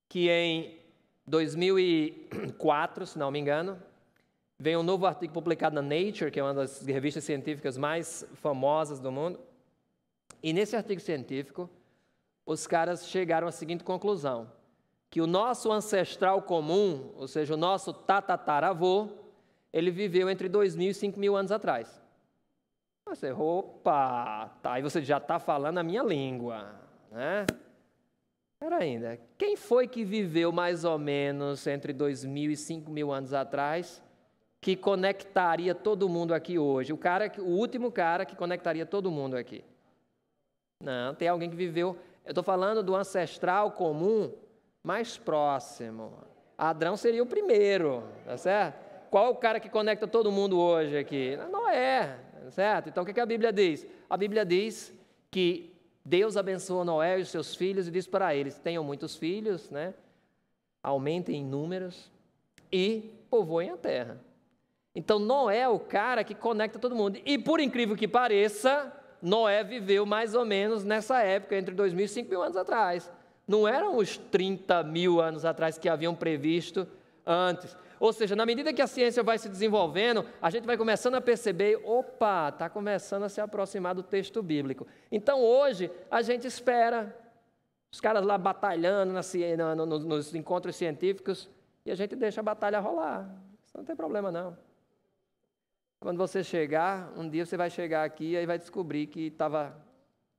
que em 2004, se não me engano, veio um novo artigo publicado na Nature, que é uma das revistas científicas mais famosas do mundo. E nesse artigo científico, os caras chegaram à seguinte conclusão: que o nosso ancestral comum, ou seja, o nosso tataravô, ele viveu entre 2.000 e 5.000 anos atrás. Você, opa, tá, aí você já está falando a minha língua, né? Espera ainda, quem foi que viveu mais ou menos entre 2.000 e 5.000 anos atrás que conectaria todo mundo aqui hoje? O último cara que conectaria todo mundo aqui. Não, tem alguém que viveu. Eu estou falando do ancestral comum mais próximo. Adão seria o primeiro, tá certo? Qual é o cara que conecta todo mundo hoje aqui? Noé, tá certo? Então o que a Bíblia diz? A Bíblia diz que Deus abençoou Noé e os seus filhos e diz para eles: tenham muitos filhos, né? Aumentem em números e povoem a terra. Então Noé é o cara que conecta todo mundo. E por incrível que pareça, Noé viveu mais ou menos nessa época, entre 2.000 e 5.000 anos atrás. Não eram os 30 mil anos atrás que haviam previsto antes. Ou seja, na medida que a ciência vai se desenvolvendo, a gente vai começando a perceber: opa, está começando a se aproximar do texto bíblico. Então hoje a gente espera os caras lá batalhando nos encontros científicos e a gente deixa a batalha rolar. Isso não tem problema não. Quando você chegar, um dia você vai chegar aqui e aí vai descobrir que estava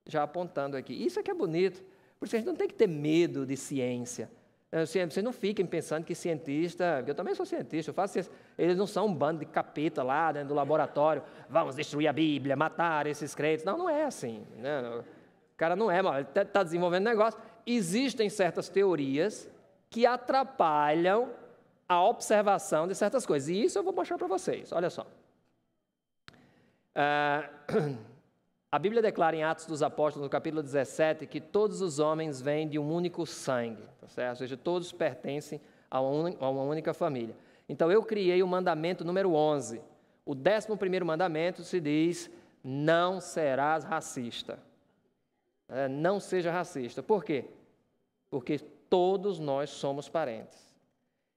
já apontando aqui. Isso é que é bonito. Por isso a gente não tem que ter medo de ciência. Vocês não fiquem pensando que cientista... Eu também sou cientista, eu faço ciência. Eles não são um bando de capeta lá dentro do laboratório. Vamos destruir a Bíblia, matar esses crentes. Não, não é assim. Né? O cara não é, ele está desenvolvendo negócio. existem certas teorias que atrapalham a observação de certas coisas. E isso eu vou mostrar para vocês. Olha só. A Bíblia declara em Atos dos Apóstolos, no capítulo 17, que todos os homens vêm de um único sangue, tá certo? Ou seja, todos pertencem a uma única família. Então, eu criei o mandamento número 11. O 11º mandamento se diz, não serás racista. Não seja racista. Por quê? Porque todos nós somos parentes.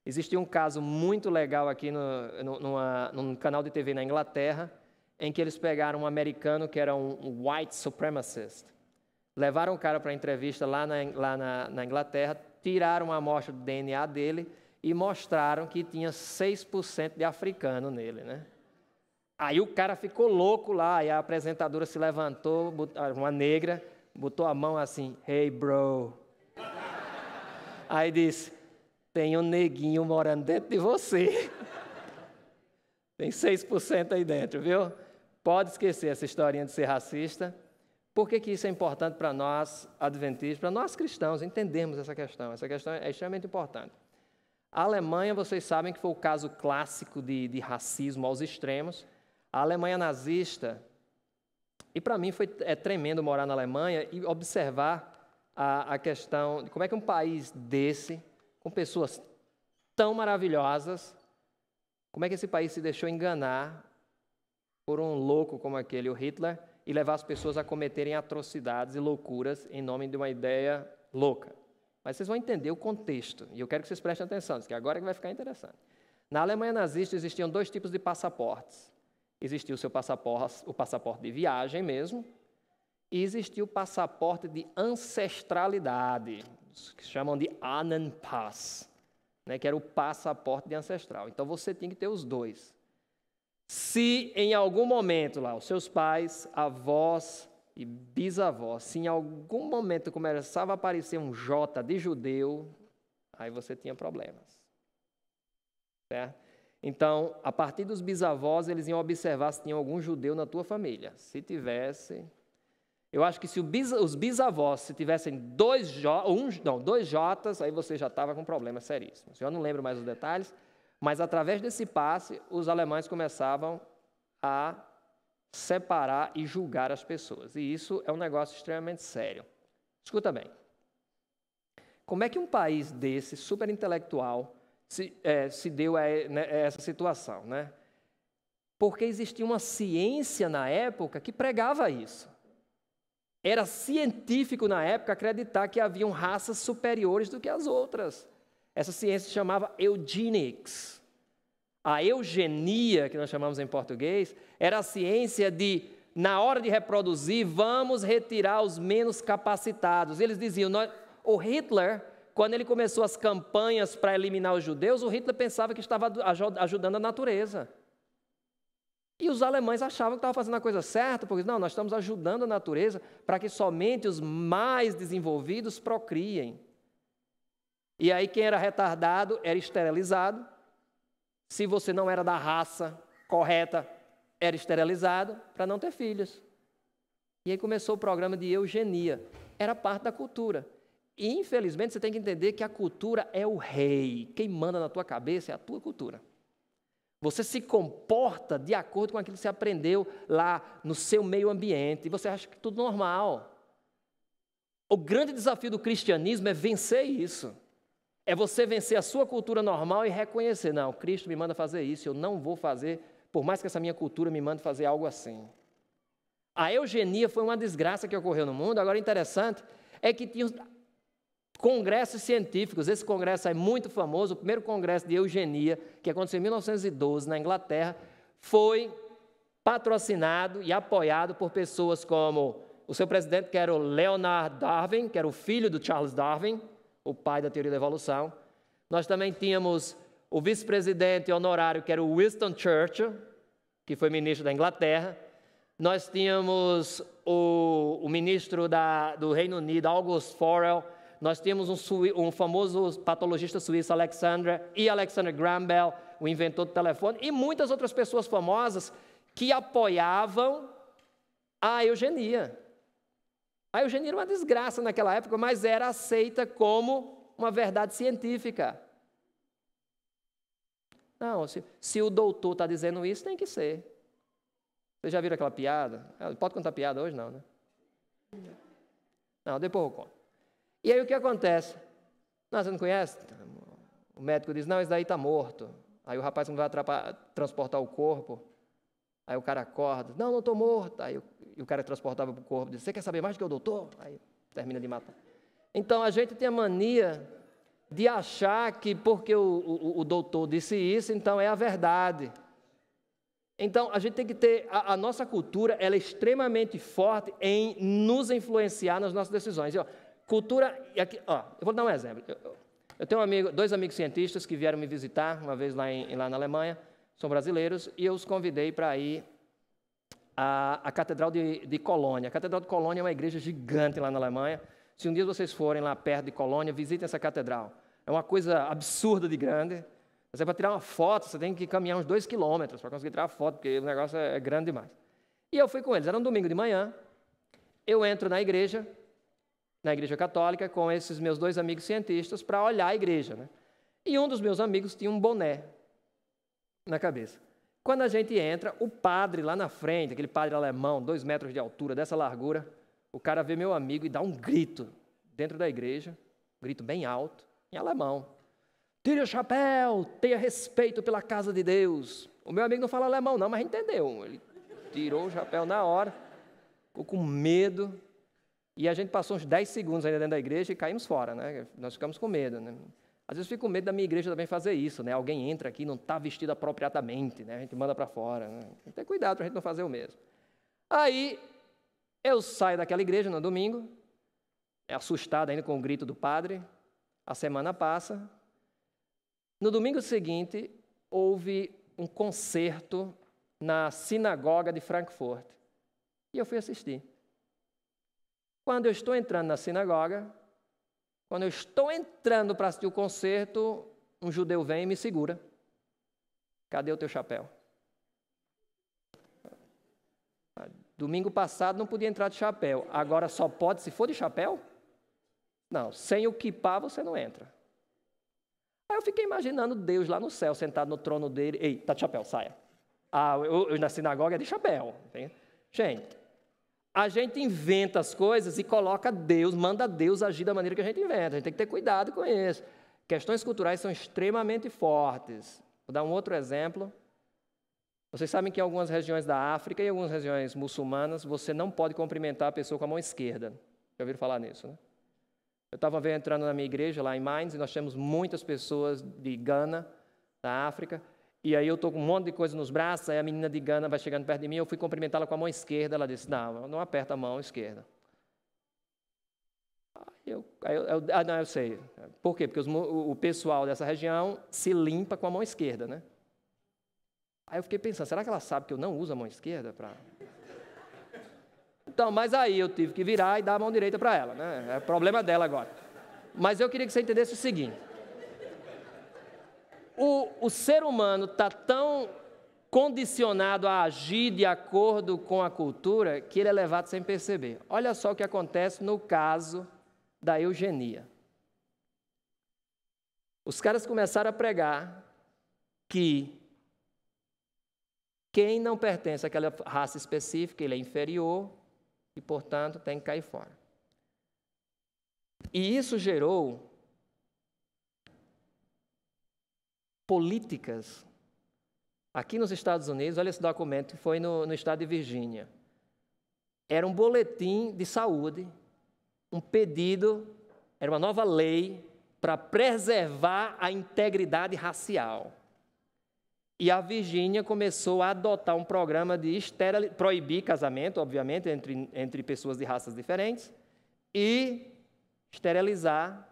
Existia um caso muito legal aqui num canal de TV na Inglaterra, em que eles pegaram um americano que era um white supremacist, levaram o cara para entrevista lá na Inglaterra, tiraram a amostra do DNA dele e mostraram que tinha 6% de africano nele, né? Aí o cara ficou louco lá, e a apresentadora se levantou, uma negra, botou a mão assim, hey bro. Aí disse, tem um neguinho morando dentro de você. Tem 6% aí dentro, viu? Pode esquecer essa historinha de ser racista. Por que isso é importante para nós, adventistas, para nós cristãos, entendermos essa questão? Essa questão é extremamente importante. A Alemanha, vocês sabem que foi o caso clássico de racismo aos extremos. A Alemanha nazista, e para mim é tremendo morar na Alemanha e observar a questão de como é que um país desse, com pessoas tão maravilhosas, como é que esse país se deixou enganar por um louco como aquele, o Hitler, e levar as pessoas a cometerem atrocidades e loucuras em nome de uma ideia louca. Mas vocês vão entender o contexto, e eu quero que vocês prestem atenção, porque agora é que vai ficar interessante. Na Alemanha nazista existiam 2 tipos de passaportes. Existia o passaporte de viagem mesmo, e existia o passaporte de ancestralidade, que chamam de Ahnenpass, né, que era o passaporte de ancestral. Então você tinha que ter os 2. Se em algum momento lá, os seus pais, avós e bisavós, se em algum momento começava a aparecer um J de judeu, aí você tinha problemas. Certo? Então, a partir dos bisavós, eles iam observar se tinha algum judeu na tua família. Se tivesse... Eu acho que se os bisavós, se tivessem 2 J's, aí você já estava com problemas seríssimos. Eu não lembro mais os detalhes, mas através desse passe, os alemães começavam a separar e julgar as pessoas. E isso é um negócio extremamente sério. Escuta bem. Como é que um país desse, super intelectual, se deu a essa situação, né? Porque existia uma ciência na época que pregava isso. Era científico na época acreditar que haviam raças superiores do que as outras. Essa ciência se chamava eugenics. A eugenia, que nós chamamos em português, era a ciência de, na hora de reproduzir, vamos retirar os menos capacitados. Eles diziam, o Hitler, quando ele começou as campanhas para eliminar os judeus, o Hitler pensava que estava ajudando a natureza. E os alemães achavam que estavam fazendo a coisa certa, porque não, nós estamos ajudando a natureza para que somente os mais desenvolvidos procriem. E aí quem era retardado era esterilizado. Se você não era da raça correta, era esterilizado para não ter filhos. E aí começou o programa de eugenia. Era parte da cultura. E infelizmente você tem que entender que a cultura é o rei. Quem manda na tua cabeça é a tua cultura. Você se comporta de acordo com aquilo que você aprendeu lá no seu meio ambiente. E você acha que tudo normal. O grande desafio do cristianismo é vencer isso. É você vencer a sua cultura normal e reconhecer, não, Cristo me manda fazer isso, eu não vou fazer, por mais que essa minha cultura me mande fazer algo assim. A eugenia foi uma desgraça que ocorreu no mundo. Agora, interessante é que tinha congressos científicos. Esse congresso é muito famoso, o primeiro congresso de eugenia, que aconteceu em 1912 na Inglaterra, foi patrocinado e apoiado por pessoas como o seu presidente, que era o Leonard Darwin, que era o filho do Charles Darwin, o pai da teoria da evolução. Nós também tínhamos o vice-presidente honorário, que era o Winston Churchill, que foi ministro da Inglaterra. Nós tínhamos o ministro do Reino Unido, August Forel. Nós tínhamos um famoso patologista suíço, Alexander Graham Bell, o inventor do telefone, e muitas outras pessoas famosas que apoiavam a eugenia. A eugenia era uma desgraça naquela época, mas era aceita como uma verdade científica. Não, se o doutor está dizendo isso, tem que ser. Vocês já viram aquela piada? Pode contar piada hoje? Não, né? Não, depois eu conto. E aí o que acontece? Não, você não conhece? O médico diz, não, esse daí está morto. Aí o rapaz não vai transportar o corpo. Aí o cara acorda, não estou morto. Aí o cara que transportava o corpo diz, você quer saber mais do que o doutor? Aí termina de matar. Então a gente tem a mania de achar que porque o doutor disse isso, então é a verdade. Então a gente tem que ter, a nossa cultura, ela é extremamente forte em nos influenciar nas nossas decisões. E, cultura, aqui, eu vou dar um exemplo. Eu tenho dois amigos cientistas que vieram me visitar uma vez lá na Alemanha, são brasileiros, e eu os convidei para ir à Catedral de Colônia. A Catedral de Colônia é uma igreja gigante lá na Alemanha. Se um dia vocês forem lá perto de Colônia, visitem essa catedral. É uma coisa absurda de grande. Você para tirar uma foto, você tem que caminhar uns 2 quilômetros para conseguir tirar a foto, porque o negócio é grande demais. E eu fui com eles, era um domingo de manhã, eu entro na igreja católica, com esses meus 2 amigos cientistas, para olhar a igreja, né? E um dos meus amigos tinha um boné na cabeça. Quando a gente entra, o padre lá na frente, aquele padre alemão, 2 metros de altura, dessa largura, o cara vê meu amigo e dá um grito dentro da igreja, um grito bem alto, em alemão. Tire o chapéu, tenha respeito pela casa de Deus. O meu amigo não fala alemão não, mas entendeu. Ele tirou o chapéu na hora, ficou com medo, e a gente passou uns 10 segundos ainda dentro da igreja e caímos fora, né? Nós ficamos com medo, né? Às vezes eu fico com medo da minha igreja também fazer isso, né? Alguém entra aqui e não está vestido apropriadamente, né? A gente manda para fora, né? Tem que ter cuidado para a gente não fazer o mesmo. Aí, eu saio daquela igreja no domingo, assustado ainda com o grito do padre, a semana passa. No domingo seguinte, houve um concerto na sinagoga de Frankfurt. E eu fui assistir. Quando eu estou entrando na sinagoga, quando eu estou entrando para assistir o concerto, um judeu vem e me segura. Cadê o teu chapéu? Domingo passado não podia entrar de chapéu. Agora só pode se for de chapéu? Não, sem o quipá você não entra. Aí eu fiquei imaginando Deus lá no céu, sentado no trono dele. Ei, tá de chapéu, saia. Eu na sinagoga é de chapéu. Gente, a gente inventa as coisas e coloca Deus, manda Deus agir da maneira que a gente inventa. A gente tem que ter cuidado com isso. Questões culturais são extremamente fortes. Vou dar um outro exemplo. Vocês sabem que em algumas regiões da África e algumas regiões muçulmanas, você não pode cumprimentar a pessoa com a mão esquerda. Já ouviram falar nisso, né? Eu estava entrando na minha igreja lá em Mainz e nós temos muitas pessoas de Gana, da África, e aí eu estou com um monte de coisa nos braços, aí a menina de Gana vai chegando perto de mim, eu fui cumprimentá-la com a mão esquerda, ela disse, não aperta a mão esquerda. Eu sei. Por quê? Porque o pessoal dessa região se limpa com a mão esquerda, né? Aí eu fiquei pensando, será que ela sabe que eu não uso a mão esquerda para... Então, mas aí eu tive que virar e dar a mão direita para ela, né? É problema dela agora. Mas eu queria que você entendesse o seguinte. O ser humano está tão condicionado a agir de acordo com a cultura que ele é levado sem perceber. Olha só o que acontece no caso da eugenia. Os caras começaram a pregar que quem não pertence àquela raça específica, ele é inferior e, portanto, tem que cair fora. E isso gerou políticas. Aqui nos Estados Unidos, olha esse documento que foi no estado de Virgínia. Era um boletim de saúde, um pedido, era uma nova lei para preservar a integridade racial. E a Virgínia começou a adotar um programa de proibir casamento, obviamente, entre pessoas de raças diferentes, e esterilizar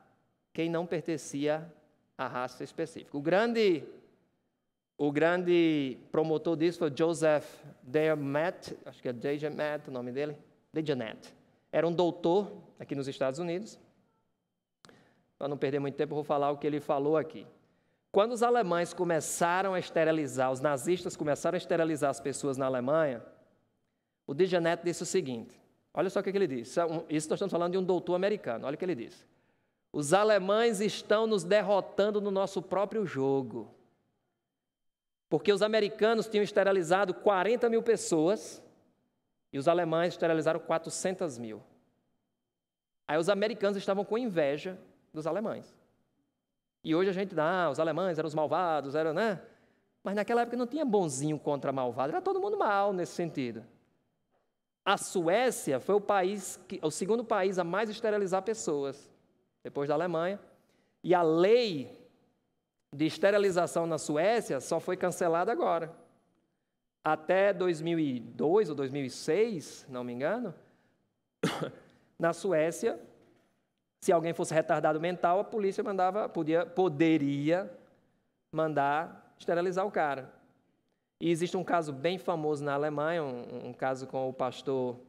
quem não pertencia à raça específica. O grande promotor disso foi Joseph Dejonet, acho que é Dejonet o nome dele, Dejonet. Era um doutor aqui nos Estados Unidos. Para não perder muito tempo, eu vou falar o que ele falou aqui. Quando os alemães começaram a esterilizar, os nazistas começaram a esterilizar as pessoas na Alemanha, o Dejonet disse o seguinte, Olha só o que ele diz. Isso nós estamos falando de um doutor americano. Olha o que ele diz. Os alemães estão nos derrotando no nosso próprio jogo. Porque os americanos tinham esterilizado 40 mil pessoas e os alemães esterilizaram 400 mil. Aí os americanos estavam com inveja dos alemães. E hoje a gente dá, os alemães eram os malvados, né? Mas naquela época não tinha bonzinho contra malvado, era todo mundo mal nesse sentido. A Suécia foi o segundo país a mais esterilizar pessoas, depois da Alemanha. E a lei de esterilização na Suécia só foi cancelada agora. Até 2002 ou 2006, não me engano, na Suécia, se alguém fosse retardado mental, a polícia poderia mandar esterilizar o cara. E existe um caso bem famoso na Alemanha, um caso com o pastor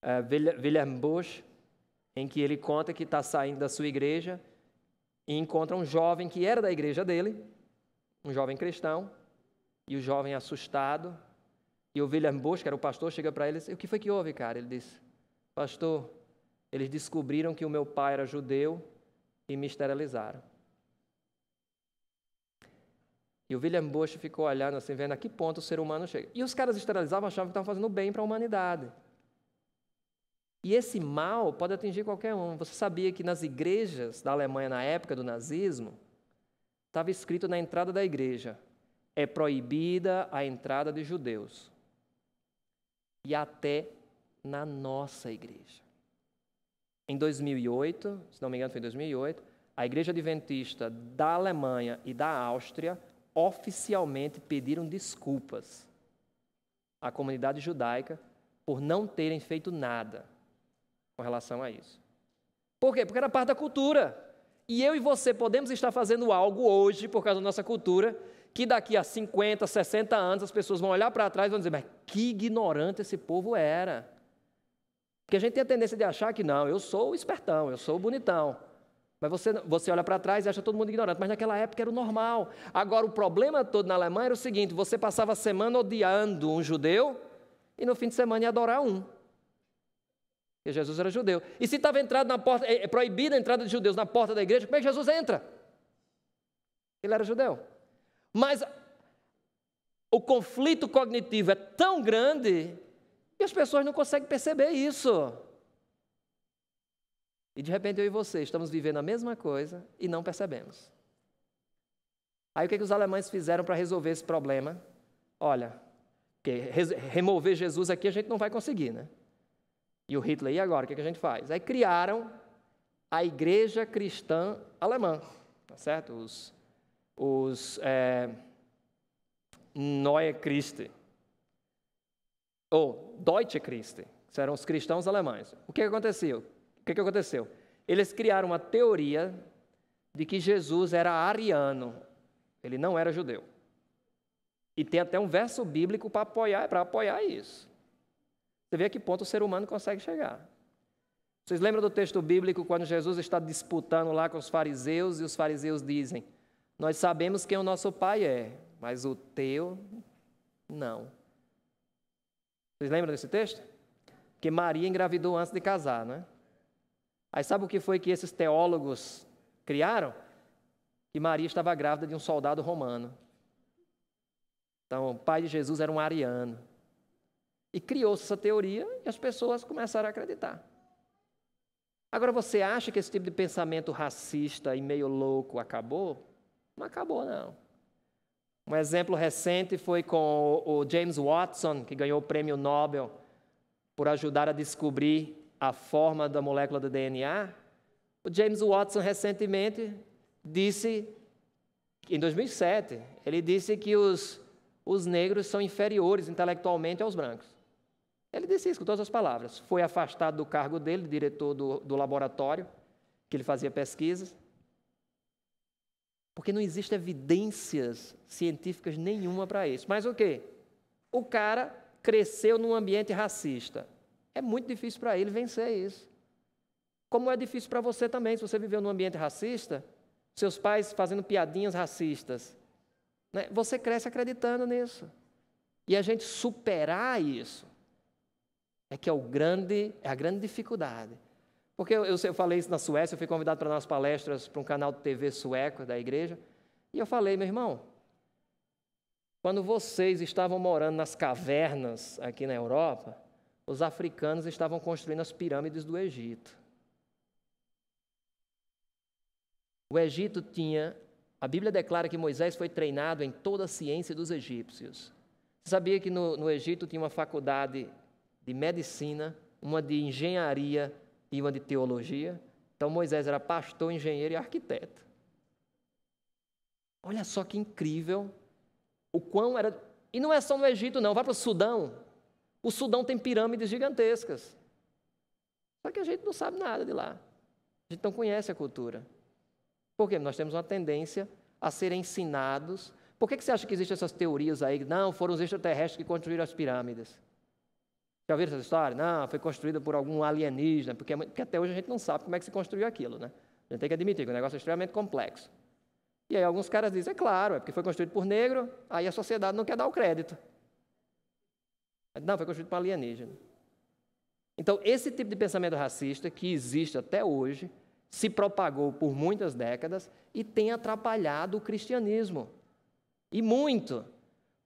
Wilhelm Busch, em que ele conta que está saindo da sua igreja e encontra um jovem que era da igreja dele, um jovem cristão, e o jovem assustado, e o Wilhelm Busch, que era o pastor, chega para ele e diz: o que foi que houve, cara? Ele disse: pastor, eles descobriram que o meu pai era judeu e me esterilizaram. E o Wilhelm Busch ficou olhando assim, vendo a que ponto o ser humano chega. E os caras esterilizavam, achavam que estavam fazendo bem para a humanidade. E esse mal pode atingir qualquer um. Você sabia que nas igrejas da Alemanha, na época do nazismo, estava escrito na entrada da igreja: é proibida a entrada de judeus. E até na nossa igreja. Em 2008, se não me engano foi em 2008, a Igreja Adventista da Alemanha e da Áustria oficialmente pediram desculpas à comunidade judaica por não terem feito nada com relação a isso. Por quê? Porque era parte da cultura. E eu e você podemos estar fazendo algo hoje, por causa da nossa cultura, que daqui a 50, 60 anos as pessoas vão olhar para trás e vão dizer: mas que ignorante esse povo era. Porque a gente tem a tendência de achar que não, eu sou o espertão, eu sou o bonitão. Mas você olha para trás e acha todo mundo ignorante. Mas naquela época era o normal. Agora, o problema todo na Alemanha era o seguinte: você passava a semana odiando um judeu e no fim de semana ia adorar um. Porque Jesus era judeu. E se estava entrado na porta, é proibida a entrada de judeus na porta da igreja, como é que Jesus entra? Ele era judeu. Mas o conflito cognitivo é tão grande que as pessoas não conseguem perceber isso. E de repente eu e você estamos vivendo a mesma coisa e não percebemos. Aí o que os alemães fizeram para resolver esse problema? Olha, porque remover Jesus aqui a gente não vai conseguir, né? E o Hitler, e agora? O que a gente faz? Aí criaram a Igreja Cristã Alemã, tá certo? Os Neue Christi, ou Deutsche Christi, que eram os cristãos alemães. O que aconteceu? Eles criaram uma teoria de que Jesus era ariano, ele não era judeu. E tem até um verso bíblico para apoiar isso. Você vê a que ponto o ser humano consegue chegar. Vocês lembram do texto bíblico quando Jesus está disputando lá com os fariseus e os fariseus dizem: nós sabemos quem o nosso pai é, mas o teu não. Vocês lembram desse texto? Que Maria engravidou antes de casar, né? Aí sabe o que foi que esses teólogos criaram? Que Maria estava grávida de um soldado romano. Então, o pai de Jesus era um ariano. E criou-se essa teoria e as pessoas começaram a acreditar. Agora, você acha que esse tipo de pensamento racista e meio louco acabou? Não acabou, não. Um exemplo recente foi com o James Watson, que ganhou o prêmio Nobel por ajudar a descobrir a forma da molécula do DNA. O James Watson recentemente disse, em 2007, ele disse que os negros são inferiores intelectualmente aos brancos. Ele disse isso com todas as palavras. Foi afastado do cargo dele, diretor do laboratório, que ele fazia pesquisas, porque não existe evidências científicas nenhuma para isso. Mas o quê? O cara cresceu num ambiente racista. É muito difícil para ele vencer isso. Como é difícil para você também, se você viveu num ambiente racista, seus pais fazendo piadinhas racistas, né? Você cresce acreditando nisso. E a gente superar isso é que é a grande dificuldade. Porque eu falei isso na Suécia, eu fui convidado para dar umas palestras para um canal de TV sueco da igreja, e eu falei, meu irmão, quando vocês estavam morando nas cavernas aqui na Europa, os africanos estavam construindo as pirâmides do Egito. O Egito tinha, a Bíblia declara que Moisés foi treinado em toda a ciência dos egípcios. Você sabia que no Egito tinha uma faculdade de medicina, uma de engenharia e uma de teologia? Então Moisés era pastor, engenheiro e arquiteto. Olha só que incrível o quão era... E não é só no Egito não, vai para o Sudão. O Sudão tem pirâmides gigantescas. Só que a gente não sabe nada de lá. A gente não conhece a cultura. Por quê? Nós temos uma tendência a ser ensinados. Por que você acha que existem essas teorias aí? Não, foram os extraterrestres que construíram as pirâmides. Já ouviram essa história? Não, foi construída por algum alienígena, porque até hoje a gente não sabe como é que se construiu aquilo, né? A gente tem que admitir que o negócio é extremamente complexo. E aí alguns caras dizem, é claro, é porque foi construído por negro, aí a sociedade não quer dar o crédito. Não, foi construído por alienígena. Então, esse tipo de pensamento racista, que existe até hoje, se propagou por muitas décadas e tem atrapalhado o cristianismo. E muito.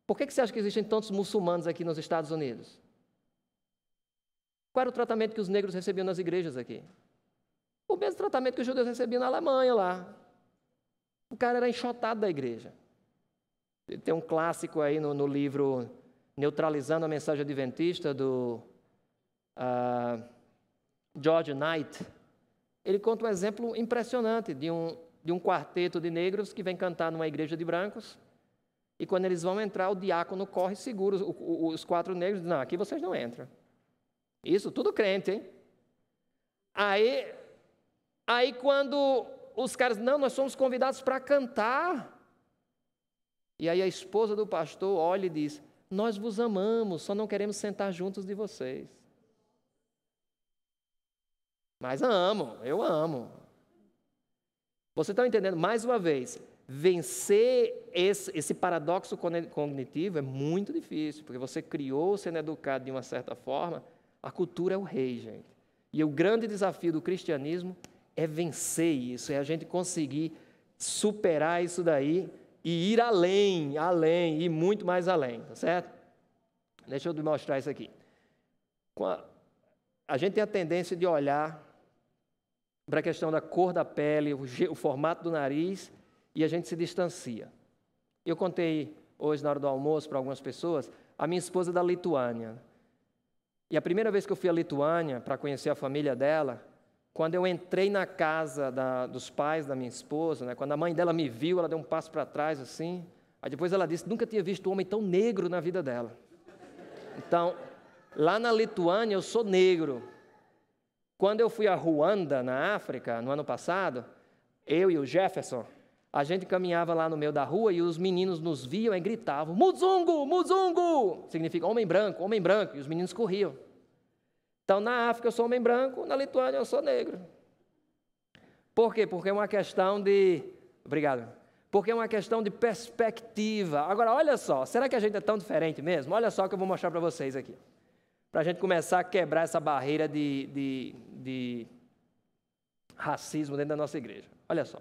Por que você acha que existem tantos muçulmanos aqui nos Estados Unidos? Qual era o tratamento que os negros recebiam nas igrejas aqui? O mesmo tratamento que os judeus recebiam na Alemanha, lá. O cara era enxotado da igreja. Tem um clássico aí no livro Neutralizando a Mensagem Adventista, do George Knight. Ele conta um exemplo impressionante de um quarteto de negros que vem cantar numa igreja de brancos, e quando eles vão entrar, o diácono corre seguro. Os 4 negros dizem, não, aqui vocês não entram. Isso, tudo crente, hein? Aí quando os caras, não, nós somos convidados para cantar. E aí a esposa do pastor olha e diz, nós vos amamos, só não queremos sentar juntos de vocês. Mas eu amo. Vocês estão entendendo? Mais uma vez, vencer esse paradoxo cognitivo é muito difícil, porque você criou sendo educado de uma certa forma, a cultura é o rei, gente. E o grande desafio do cristianismo é vencer isso, é a gente conseguir superar isso daí e ir além, e muito mais além, tá certo? Deixa eu mostrar isso aqui. A gente tem a tendência de olhar para a questão da cor da pele, o formato do nariz, e a gente se distancia. Eu contei hoje, na hora do almoço, para algumas pessoas, a minha esposa é da Lituânia. E a primeira vez que eu fui à Lituânia, para conhecer a família dela, quando eu entrei na casa dos pais da minha esposa, né, quando a mãe dela me viu, ela deu um passo para trás, assim. Aí depois ela disse, nunca tinha visto um homem tão negro na vida dela. Então, lá na Lituânia, eu sou negro. Quando eu fui a Ruanda, na África, no ano passado, eu e o Jefferson, a gente caminhava lá no meio da rua e os meninos nos viam e gritavam, Muzungu, Muzungu! Significa homem branco, e os meninos corriam. Então, na África eu sou homem branco, na Lituânia eu sou negro. Por quê? Porque é uma questão de... Obrigado. Porque é uma questão de perspectiva. Agora, olha só, será que a gente é tão diferente mesmo? Olha só o que eu vou mostrar para vocês aqui. Para a gente começar a quebrar essa barreira de racismo dentro da nossa igreja. Olha só.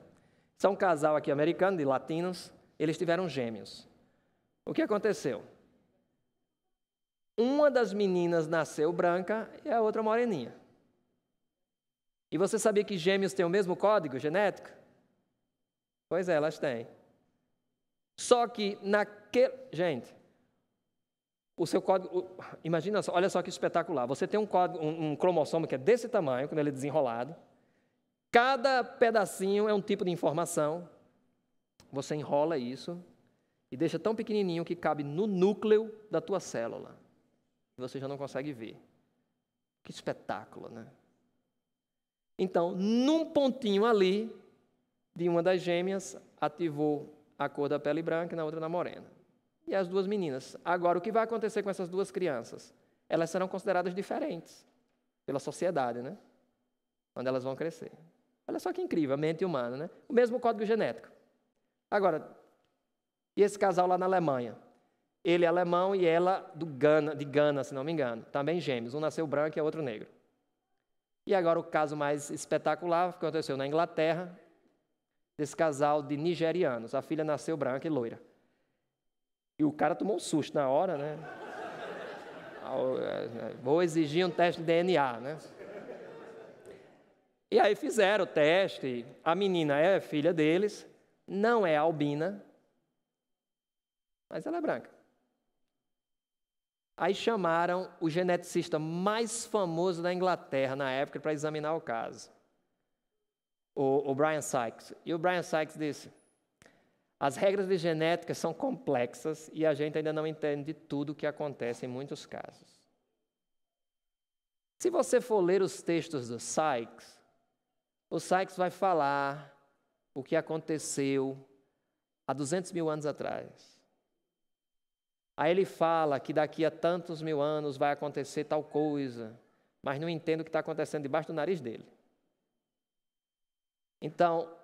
Isso é um casal aqui americano, de latinos, eles tiveram gêmeos. O que aconteceu? Uma das meninas nasceu branca e a outra moreninha. E você sabia que gêmeos têm o mesmo código genético? Pois é, elas têm. Só que Gente, o seu código... Imagina só, olha só que espetacular. Você tem um cromossomo que é desse tamanho, quando ele é desenrolado. Cada pedacinho é um tipo de informação. Você enrola isso e deixa tão pequenininho que cabe no núcleo da tua célula. Você já não consegue ver. Que espetáculo, né? Então, num pontinho ali, de uma das gêmeas, ativou a cor da pele branca e na outra na morena. E as duas meninas. Agora, o que vai acontecer com essas duas crianças? Elas serão consideradas diferentes pela sociedade, né? Quando elas vão crescer. Olha só que incrível, a mente humana, né? O mesmo código genético. Agora, e esse casal lá na Alemanha? Ele é alemão e ela de Gana, se não me engano. Também gêmeos. Um nasceu branco e o outro negro. E agora o caso mais espetacular aconteceu na Inglaterra, desse casal de nigerianos. A filha nasceu branca e loira. E o cara tomou um susto na hora, né? Vou exigir um teste de DNA, né? E aí fizeram o teste. A menina é filha deles, não é albina, mas ela é branca. Aí chamaram o geneticista mais famoso da Inglaterra na época para examinar o caso, o Brian Sykes. E o Brian Sykes disse: as regras de genética são complexas e a gente ainda não entende tudo o que acontece em muitos casos. Se você for ler os textos do Sykes, o Sykes vai falar o que aconteceu há 200 mil anos atrás. Aí ele fala que daqui a tantos mil anos vai acontecer tal coisa, mas não entende o que está acontecendo debaixo do nariz dele. Então,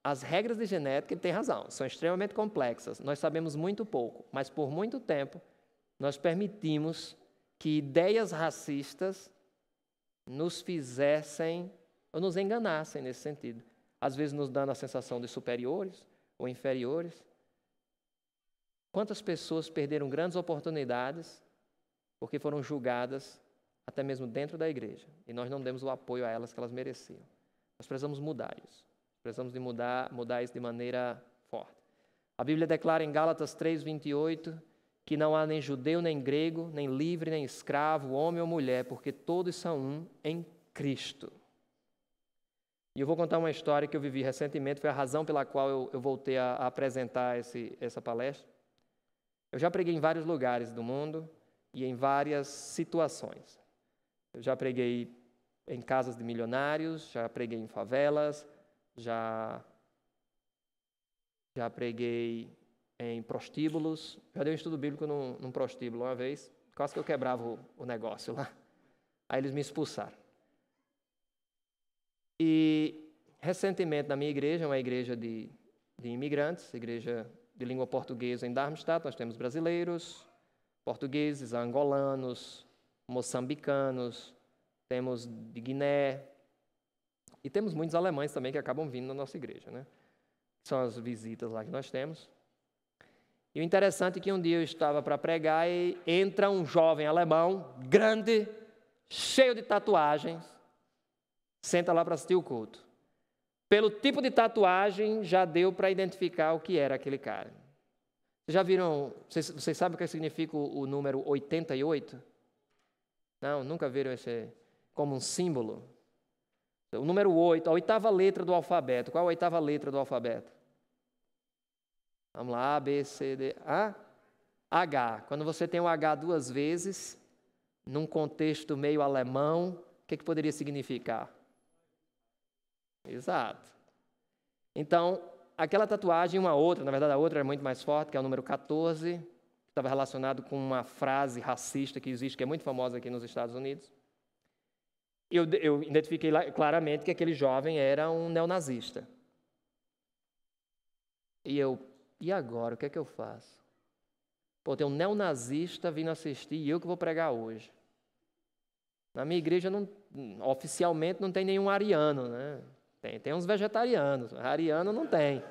as regras de genética, ele tem razão, são extremamente complexas. Nós sabemos muito pouco, mas por muito tempo nós permitimos que ideias racistas nos fizessem ou nos enganassem nesse sentido. Às vezes nos dando a sensação de superiores ou inferiores. Quantas pessoas perderam grandes oportunidades porque foram julgadas até mesmo dentro da igreja e nós não demos o apoio a elas que elas mereciam. Nós precisamos mudar isso. Precisamos de mudar isso de maneira forte. A Bíblia declara em Gálatas 3:28 que não há nem judeu, nem grego, nem livre, nem escravo, homem ou mulher, porque todos são um em Cristo. E eu vou contar uma história que eu vivi recentemente, foi a razão pela qual eu voltei a apresentar essa palestra. Eu já preguei em vários lugares do mundo e em várias situações. Eu já preguei em casas de milionários, já preguei em favelas, já preguei em prostíbulos. Já dei um estudo bíblico num prostíbulo uma vez, quase que eu quebrava o negócio lá. Aí eles me expulsaram. E recentemente na minha igreja, uma igreja de imigrantes, igreja de língua portuguesa em Darmstadt, nós temos brasileiros, portugueses, angolanos, moçambicanos, temos de Guiné, e temos muitos alemães também que acabam vindo na nossa igreja, né? São as visitas lá que nós temos. E o interessante é que um dia eu estava para pregar e entra um jovem alemão, grande, cheio de tatuagens, senta lá para assistir o culto. Pelo tipo de tatuagem, já deu para identificar o que era aquele cara. Vocês já viram, vocês sabem o que significa o número 88? Não, nunca viram esse como um símbolo? O número 8, a oitava letra do alfabeto. Qual a oitava letra do alfabeto? Vamos lá, A, B, C, D, A, H. Quando você tem o H duas vezes, num contexto meio alemão, o que poderia significar? Exato. Então, aquela tatuagem, uma outra, na verdade a outra é muito mais forte, que é o número 14, que estava relacionado com uma frase racista que existe, que é muito famosa aqui nos Estados Unidos. Eu identifiquei claramente que aquele jovem era um neonazista. E agora, o que é que eu faço? Pô, tem um neonazista vindo assistir e eu que vou pregar hoje. Na minha igreja, oficialmente, não tem nenhum ariano, né? Tem uns vegetarianos, ariano não tem.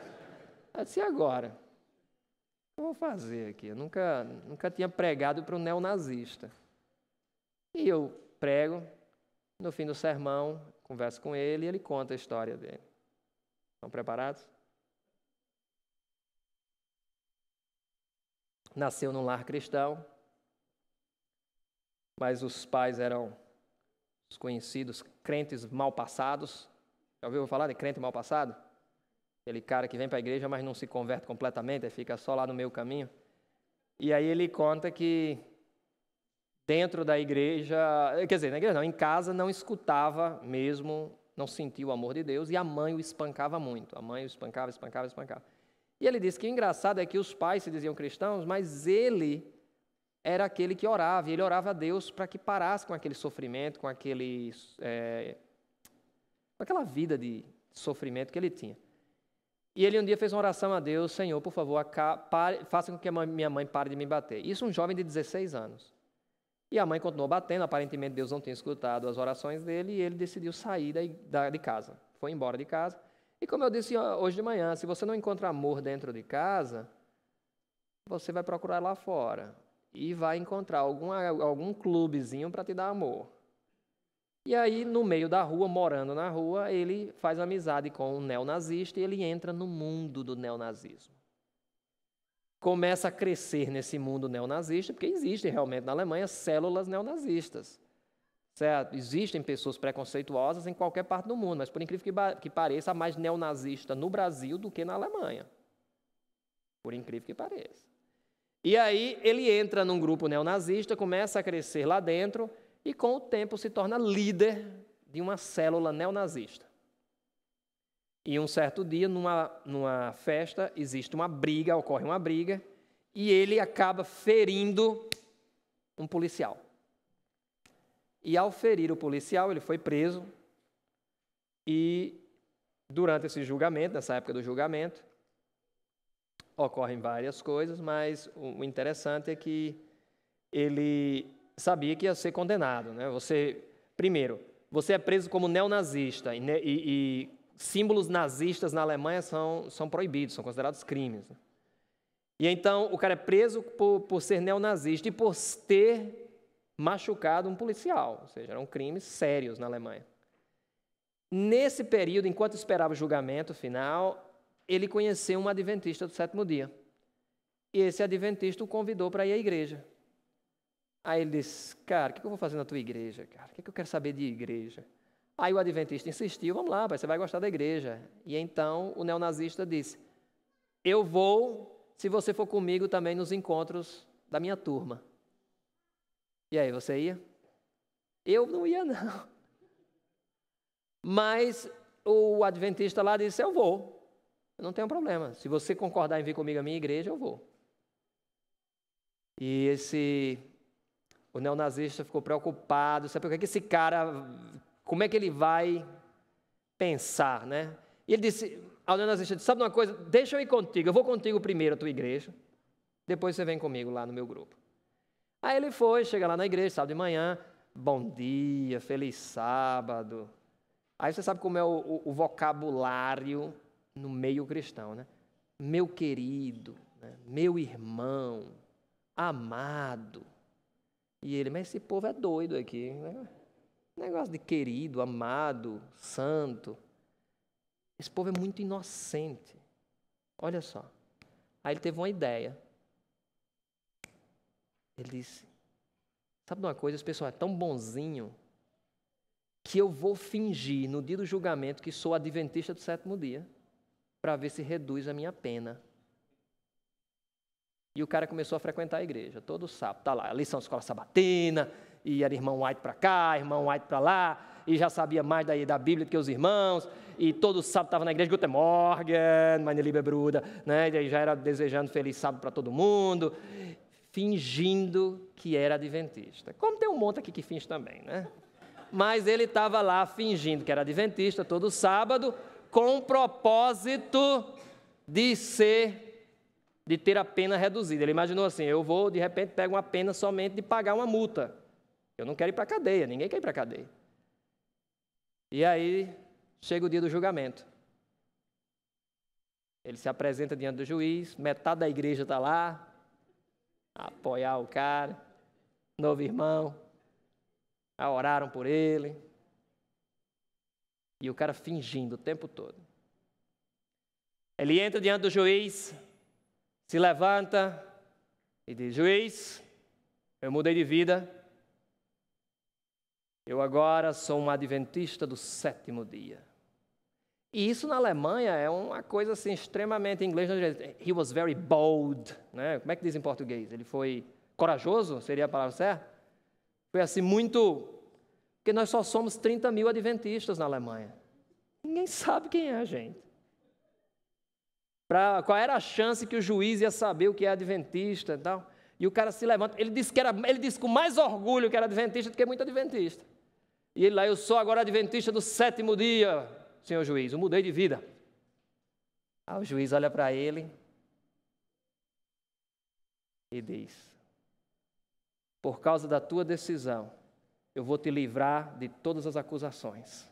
Eu disse, e agora? O que eu vou fazer aqui? Eu nunca tinha pregado para um neonazista. E eu prego, no fim do sermão, converso com ele e ele conta a história dele. Estão preparados? Nasceu num lar cristão, mas os pais eram os conhecidos crentes mal passados. Já ouviu falar de crente mal passado? Aquele cara que vem para a igreja, mas não se converte completamente, fica só lá no meio caminho. E aí ele conta que dentro da igreja, quer dizer, na igreja não, em casa não escutava mesmo, não sentia o amor de Deus, e a mãe o espancava muito. A mãe o espancava. E ele disse que o engraçado é que os pais se diziam cristãos, mas ele era aquele que orava, e ele orava a Deus para que parasse com aquele sofrimento, com aquela vida de sofrimento que ele tinha. E ele um dia fez uma oração a Deus: Senhor, por favor, faça com que a minha mãe pare de me bater. Isso um jovem de 16 anos. E a mãe continuou batendo, aparentemente Deus não tinha escutado as orações dele, e ele decidiu sair de casa. Foi embora de casa. E como eu disse hoje de manhã, se você não encontra amor dentro de casa, você vai procurar lá fora. E vai encontrar algum clubezinho para te dar amor. E aí, no meio da rua, morando na rua, ele faz amizade com um neonazista e ele entra no mundo do neonazismo. Começa a crescer nesse mundo neonazista, porque existem realmente na Alemanha células neonazistas. Certo? Existem pessoas preconceituosas em qualquer parte do mundo, mas por incrível que pareça, há mais neonazista no Brasil do que na Alemanha. Por incrível que pareça. E aí ele entra num grupo neonazista, começa a crescer lá dentro e com o tempo se torna líder de uma célula neonazista. E um certo dia, numa festa, existe uma briga, ocorre uma briga, e ele acaba ferindo um policial. E ao ferir o policial, ele foi preso, e durante esse julgamento, nessa época do julgamento, ocorrem várias coisas, mas o interessante é que ele sabia que ia ser condenado, né? Primeiro, você é preso como neonazista e símbolos nazistas na Alemanha são proibidos, são considerados crimes. E então o cara é preso por ser neonazista e por ter machucado um policial, ou seja, eram crimes sérios na Alemanha. Nesse período, enquanto esperava o julgamento final, ele conheceu um adventista do sétimo dia. E esse adventista o convidou para ir à igreja. Aí ele disse: cara, o que eu vou fazer na tua igreja, cara? O que eu quero saber de igreja? Aí o adventista insistiu: vamos lá, pai, você vai gostar da igreja. E então o neonazista disse: eu vou, se você for comigo também nos encontros da minha turma. E aí, você ia? Eu não ia, não. Mas o adventista lá disse: eu vou. Eu não tenho problema. Se você concordar em vir comigo à minha igreja, eu vou. E o neonazista ficou preocupado. Sabe por que esse cara, como é que ele vai pensar, né? E ele disse ao neonazista: sabe uma coisa? Deixa eu ir contigo. Eu vou contigo primeiro à tua igreja. Depois você vem comigo lá no meu grupo. Aí ele foi, chega lá na igreja, sábado de manhã. Bom dia, feliz sábado. Aí você sabe como é o vocabulário no meio cristão, né? Meu querido, né? Meu irmão, amado. E ele: mas esse povo é doido aqui, né? Negócio de querido, amado, santo. Esse povo é muito inocente. Olha só. Aí ele teve uma ideia. Ele disse: sabe de uma coisa, esse pessoal é tão bonzinho que eu vou fingir no dia do julgamento que sou adventista do sétimo dia, para ver se reduz a minha pena. E o cara começou a frequentar a igreja, todo sábado. Está lá, a lição de escola sabatina, e era irmão White para cá, irmão White para lá, e já sabia mais da Bíblia do que os irmãos, e todo sábado estava na igreja: Guten Morgen, meine liebe Bruder, né? E já era desejando feliz sábado para todo mundo, fingindo que era adventista. Como tem um monte aqui que finge também, né? Mas ele estava lá fingindo que era adventista todo sábado, com o propósito de ter a pena reduzida. Ele imaginou assim: eu vou, de repente, pego uma pena somente de pagar uma multa. Eu não quero ir para a cadeia, ninguém quer ir para a cadeia. E aí, chega o dia do julgamento. Ele se apresenta diante do juiz, metade da igreja está lá, a apoiar o cara, novo irmão, oraram por ele. E o cara fingindo o tempo todo. Ele entra diante do juiz, se levanta e diz: juiz, eu mudei de vida. Eu agora sou um adventista do sétimo dia. E isso na Alemanha é uma coisa assim extremamente em inglês. He was very bold, né? Como é que diz em português? Ele foi corajoso, seria a palavra certa? Foi assim muito... Porque nós só somos 30 mil adventistas na Alemanha. Ninguém sabe quem é a gente. Qual era a chance que o juiz ia saber o que é adventista e tal? E o cara se levanta. Ele disse com mais orgulho que era adventista do que muito adventista. E ele lá: eu sou agora adventista do sétimo dia, senhor juiz, eu mudei de vida. Aí o juiz olha para ele e diz: por causa da tua decisão, eu vou te livrar de todas as acusações.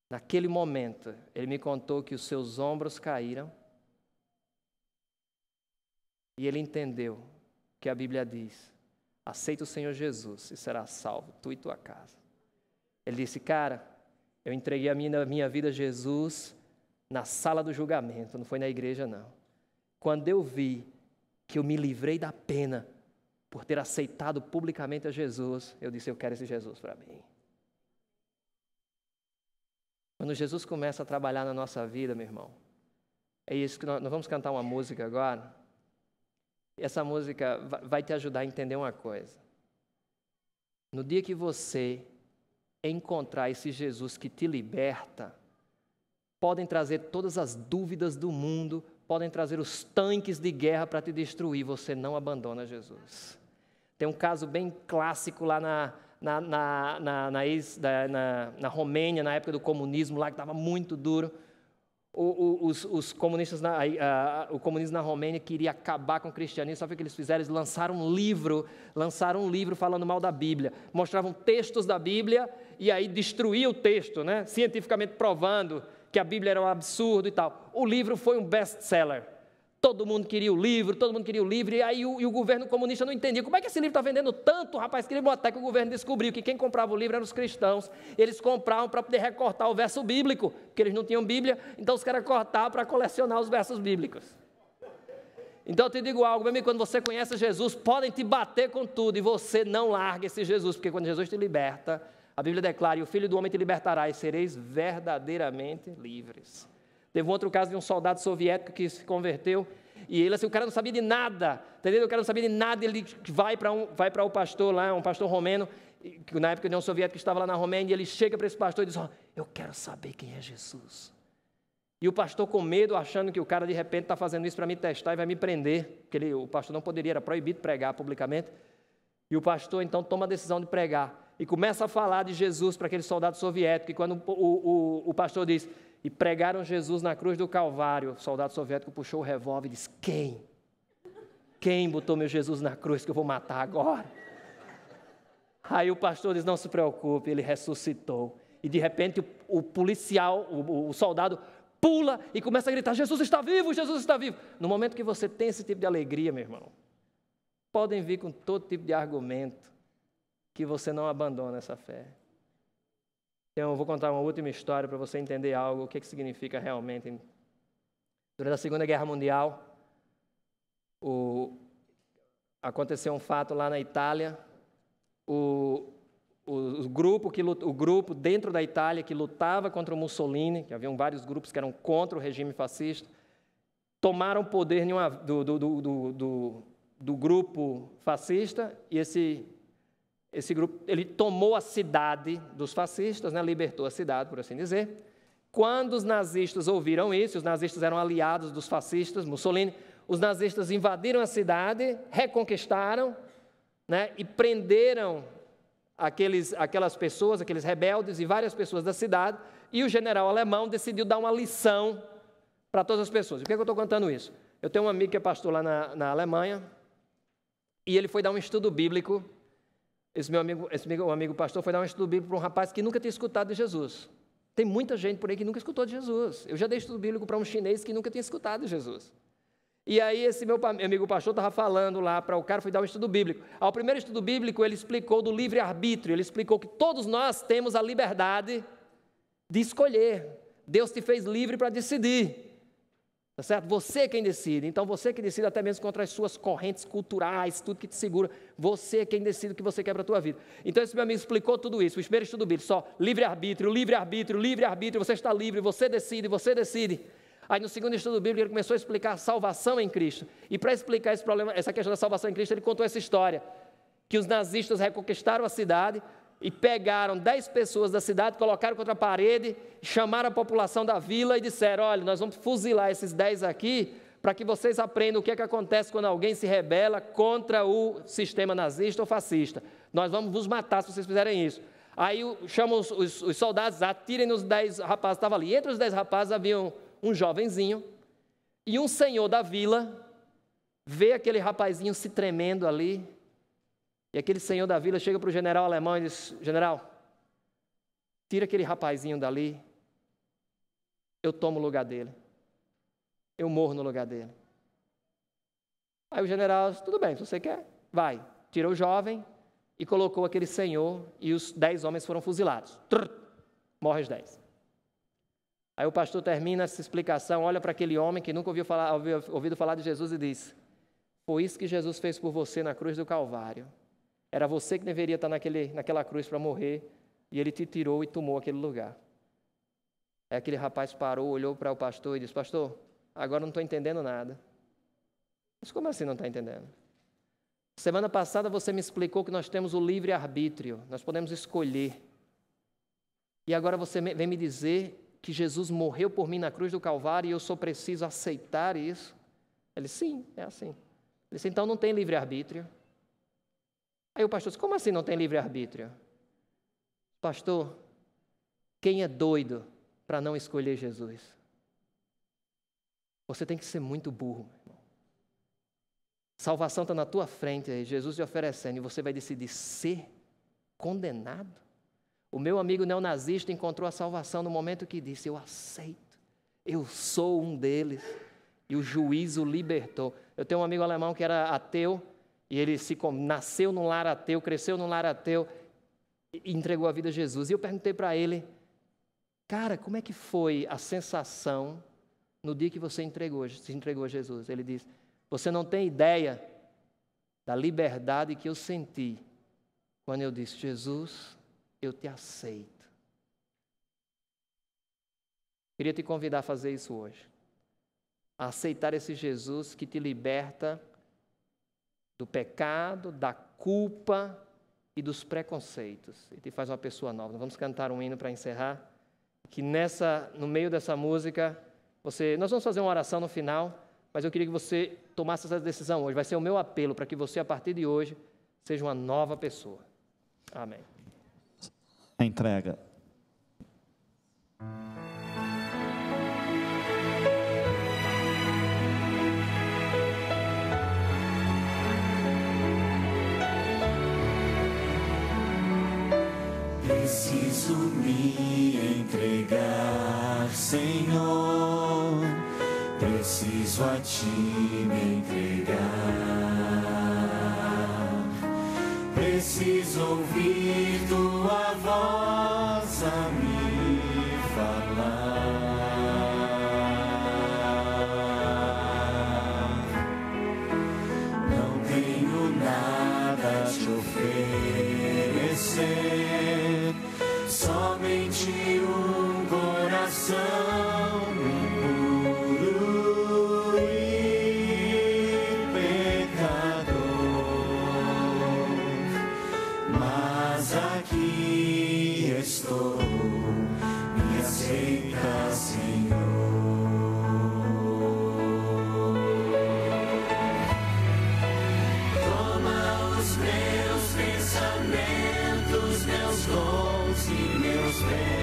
Naquele momento, ele me contou que os seus ombros caíram e ele entendeu que a Bíblia diz: aceita o Senhor Jesus e serás salvo, tu e tua casa. Ele disse: cara, eu entreguei a minha vida a Jesus na sala do julgamento, não foi na igreja não. Quando eu vi que eu me livrei da pena por ter aceitado publicamente a Jesus, eu disse: eu quero esse Jesus para mim. Quando Jesus começa a trabalhar na nossa vida, meu irmão, é isso que nós vamos cantar uma música agora. E essa música vai te ajudar a entender uma coisa. No dia que você encontrar esse Jesus que te liberta, podem trazer todas as dúvidas do mundo, podem trazer os tanques de guerra para te destruir, você não abandona Jesus. Tem um caso bem clássico lá na Romênia, na época do comunismo, lá que estava muito duro. Os comunistas, o comunismo na Romênia queria acabar com o cristianismo. Sabe o que eles fizeram? Eles lançaram um livro falando mal da Bíblia. Mostravam textos da Bíblia e aí destruía o texto, né? Cientificamente provando que a Bíblia era um absurdo e tal. O livro foi um best-seller. Todo mundo queria o livro, e aí o governo comunista não entendia. Como é que esse livro está vendendo tanto, rapaz? Queria botar que o governo descobriu que quem comprava o livro eram os cristãos. Eles compravam para poder recortar o verso bíblico, porque eles não tinham Bíblia, então os caras cortavam para colecionar os versos bíblicos. Então eu te digo algo, meu amigo, quando você conhece Jesus, podem te bater com tudo, e você não larga esse Jesus, porque quando Jesus te liberta, a Bíblia declara: e o Filho do Homem te libertará, e sereis verdadeiramente livres. Teve um outro caso de um soldado soviético que se converteu, e ele, assim, o cara não sabia de nada, entendeu? O cara não sabia de nada, ele vai para o pastor lá, um pastor romeno, que na época de um soviético que estava lá na Romênia, e ele chega para esse pastor e diz: eu quero saber quem é Jesus. E o pastor, com medo, achando que o cara de repente está fazendo isso para me testar e vai me prender, porque o pastor não poderia, era proibido pregar publicamente. E o pastor então toma a decisão de pregar e começa a falar de Jesus para aquele soldado soviético. E quando o pastor diz: e pregaram Jesus na cruz do Calvário, o soldado soviético puxou o revólver e disse: quem? Quem botou meu Jesus na cruz que eu vou matar agora? Aí o pastor diz: não se preocupe, ele ressuscitou. E de repente o policial, o soldado, pula e começa a gritar: Jesus está vivo, Jesus está vivo. No momento que você tem esse tipo de alegria, meu irmão, podem vir com todo tipo de argumento que você não abandona essa fé. Então, eu vou contar uma última história para você entender algo, o que significa realmente. Durante a Segunda Guerra Mundial, aconteceu um fato lá na Itália. O grupo dentro da Itália que lutava contra o Mussolini, que haviam vários grupos que eram contra o regime fascista, tomaram o poder do grupo fascista, e esse grupo, ele tomou a cidade dos fascistas, né, libertou a cidade, por assim dizer. Quando os nazistas ouviram isso, os nazistas eram aliados dos fascistas, Mussolini, os nazistas invadiram a cidade, reconquistaram, né, e prenderam aquelas pessoas, aqueles rebeldes e várias pessoas da cidade, e o general alemão decidiu dar uma lição para todas as pessoas. Por que eu estou contando isso? Eu tenho um amigo que é pastor lá na Alemanha, e ele foi dar um estudo bíblico. Esse meu amigo pastor foi dar um estudo bíblico para um rapaz que nunca tinha escutado de Jesus. Tem muita gente por aí que nunca escutou de Jesus. Eu já dei estudo bíblico para um chinês que nunca tinha escutado de Jesus. E aí esse meu amigo pastor estava falando lá para o cara, foi dar um estudo bíblico. Ao primeiro estudo bíblico, ele explicou do livre-arbítrio, ele explicou que todos nós temos a liberdade de escolher. Deus te fez livre para decidir. Tá certo? Você é quem decide. Então, você que decide até mesmo contra as suas correntes culturais, tudo que te segura. Você é quem decide o que você quer para a tua vida. Então, esse meu amigo explicou tudo isso. O primeiro estudo bíblico, só livre-arbítrio, livre-arbítrio, livre-arbítrio. Você está livre, você decide, você decide. Aí, no segundo estudo bíblico, ele começou a explicar a salvação em Cristo. E para explicar esse problema, essa questão da salvação em Cristo, ele contou essa história. Que os nazistas reconquistaram a cidade e pegaram 10 pessoas da cidade, colocaram contra a parede, chamaram a população da vila e disseram: olha, nós vamos fuzilar esses 10 aqui, para que vocês aprendam o que é que acontece quando alguém se rebela contra o sistema nazista ou fascista. Nós vamos vos matar se vocês fizerem isso. Aí chamam os soldados, atirem nos 10 rapazes que estavam ali. Entre os 10 rapazes havia um jovenzinho, e um senhor da vila vê aquele rapazinho se tremendo ali, e aquele senhor da vila chega para o general alemão e diz: general, tira aquele rapazinho dali, eu tomo o lugar dele, eu morro no lugar dele. Aí o general disse: tudo bem, se você quer, vai. Tirou o jovem e colocou aquele senhor, e os 10 homens foram fuzilados. Morre os 10. Aí o pastor termina essa explicação, olha para aquele homem que nunca ouvido falar de Jesus e diz: foi isso que Jesus fez por você na cruz do Calvário. Era você que deveria estar naquela cruz para morrer, e ele te tirou e tomou aquele lugar. Aí aquele rapaz parou, olhou para o pastor e disse: pastor, agora não estou entendendo nada. Mas como assim não está entendendo? Semana passada você me explicou que nós temos o livre-arbítrio, nós podemos escolher. E agora você vem me dizer que Jesus morreu por mim na cruz do Calvário e eu só preciso aceitar isso? Ele disse: sim, é assim. Ele disse: então não tem livre-arbítrio. Aí o pastor disse: como assim não tem livre-arbítrio? Pastor, quem é doido para não escolher Jesus? Você tem que ser muito burro, meu irmão. Salvação está na tua frente, aí, Jesus te oferecendo, e você vai decidir ser condenado? O meu amigo neonazista encontrou a salvação no momento que disse: eu aceito, eu sou um deles, e o juiz o libertou. Eu tenho um amigo alemão que era ateu, e ele nasceu num lar ateu, cresceu num lar ateu, e entregou a vida a Jesus. E eu perguntei para ele: cara, como é que foi a sensação no dia que você se entregou a Jesus? Ele disse: você não tem ideia da liberdade que eu senti quando eu disse: Jesus, eu te aceito. Queria te convidar a fazer isso hoje. A aceitar esse Jesus que te liberta do pecado, da culpa e dos preconceitos. E te faz uma pessoa nova. Nós vamos cantar um hino para encerrar. Que no meio dessa música, nós vamos fazer uma oração no final, mas eu queria que você tomasse essa decisão hoje. Vai ser o meu apelo para que você, a partir de hoje, seja uma nova pessoa. Amém. A entrega. Preciso me entregar, Senhor. Preciso a ti me entregar. Preciso ouvir tua voz a me falar. Não tenho nada a te oferecer, somente um coração. Estou, me aceita, Senhor. Toma os meus pensamentos, meus dons e meus bens.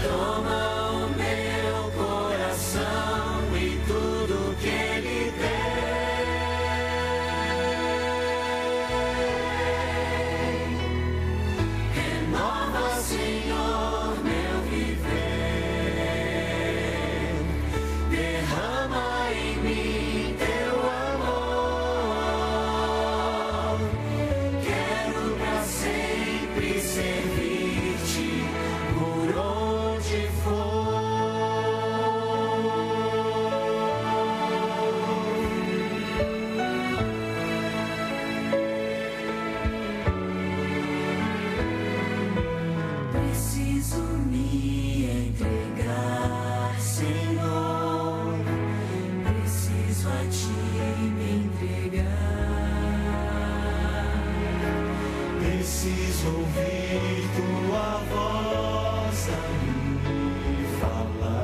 Toma o meu coração e tudo que ele tem. Preciso ouvir tua voz a me falar.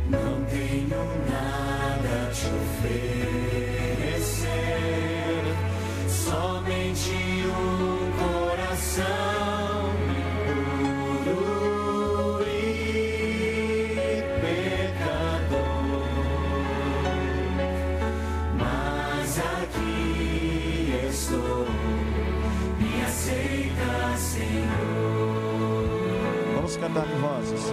Não tenho nada a te oferecer, estou, me aceita, Senhor. Vamos cantar em vozes.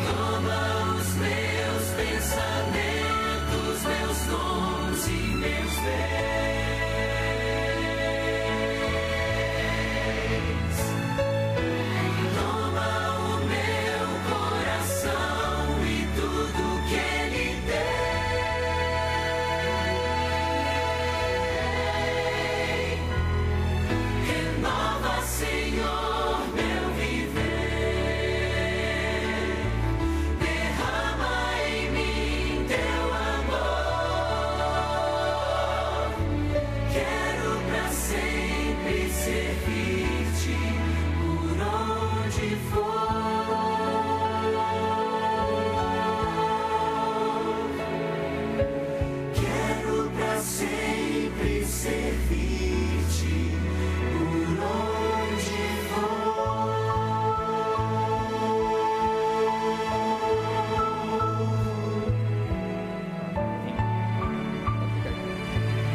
Toma os meus pensamentos, meus dons e meus bens. Toma o meu coração e tudo que ele tem. Renova, Senhor, meu viver. Derrama em mim teu amor. Quero pra sempre servir-te por onde for. Quero pra sempre servir-te por onde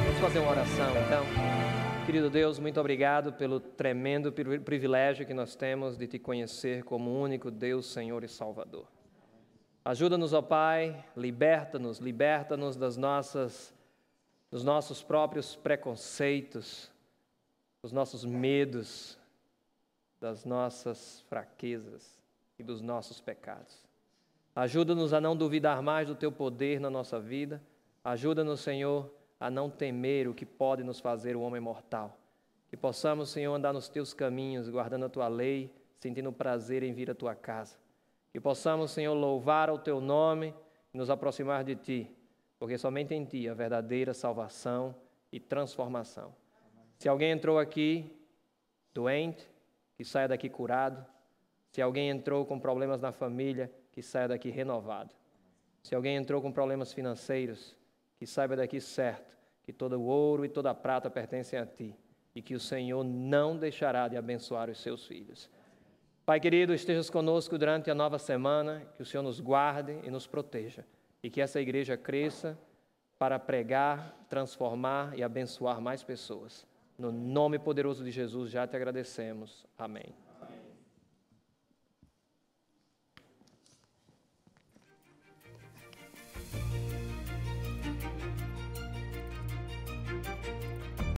Vamos fazer uma oração, então. Querido Deus, muito obrigado pelo tremendo privilégio que nós temos de Te conhecer como único Deus, Senhor e Salvador. Ajuda-nos, ó Pai, liberta-nos dos nossos próprios preconceitos, dos nossos medos, das nossas fraquezas e dos nossos pecados. Ajuda-nos a não duvidar mais do Teu poder na nossa vida. Ajuda-nos, Senhor, a não temer o que pode nos fazer o homem mortal. Que possamos, Senhor, andar nos Teus caminhos, guardando a Tua lei, sentindo prazer em vir à Tua casa. Que possamos, Senhor, louvar o Teu nome e nos aproximar de Ti, porque somente em Ti há verdadeira salvação e transformação. Se alguém entrou aqui doente, que saia daqui curado. Se alguém entrou com problemas na família, que saia daqui renovado. Se alguém entrou com problemas financeiros, que saiba daqui certo que todo o ouro e toda a prata pertencem a Ti e que o Senhor não deixará de abençoar os Seus filhos. Pai querido, estejas conosco durante a nova semana, que o Senhor nos guarde e nos proteja e que essa igreja cresça para pregar, transformar e abençoar mais pessoas. No nome poderoso de Jesus já te agradecemos. Amém.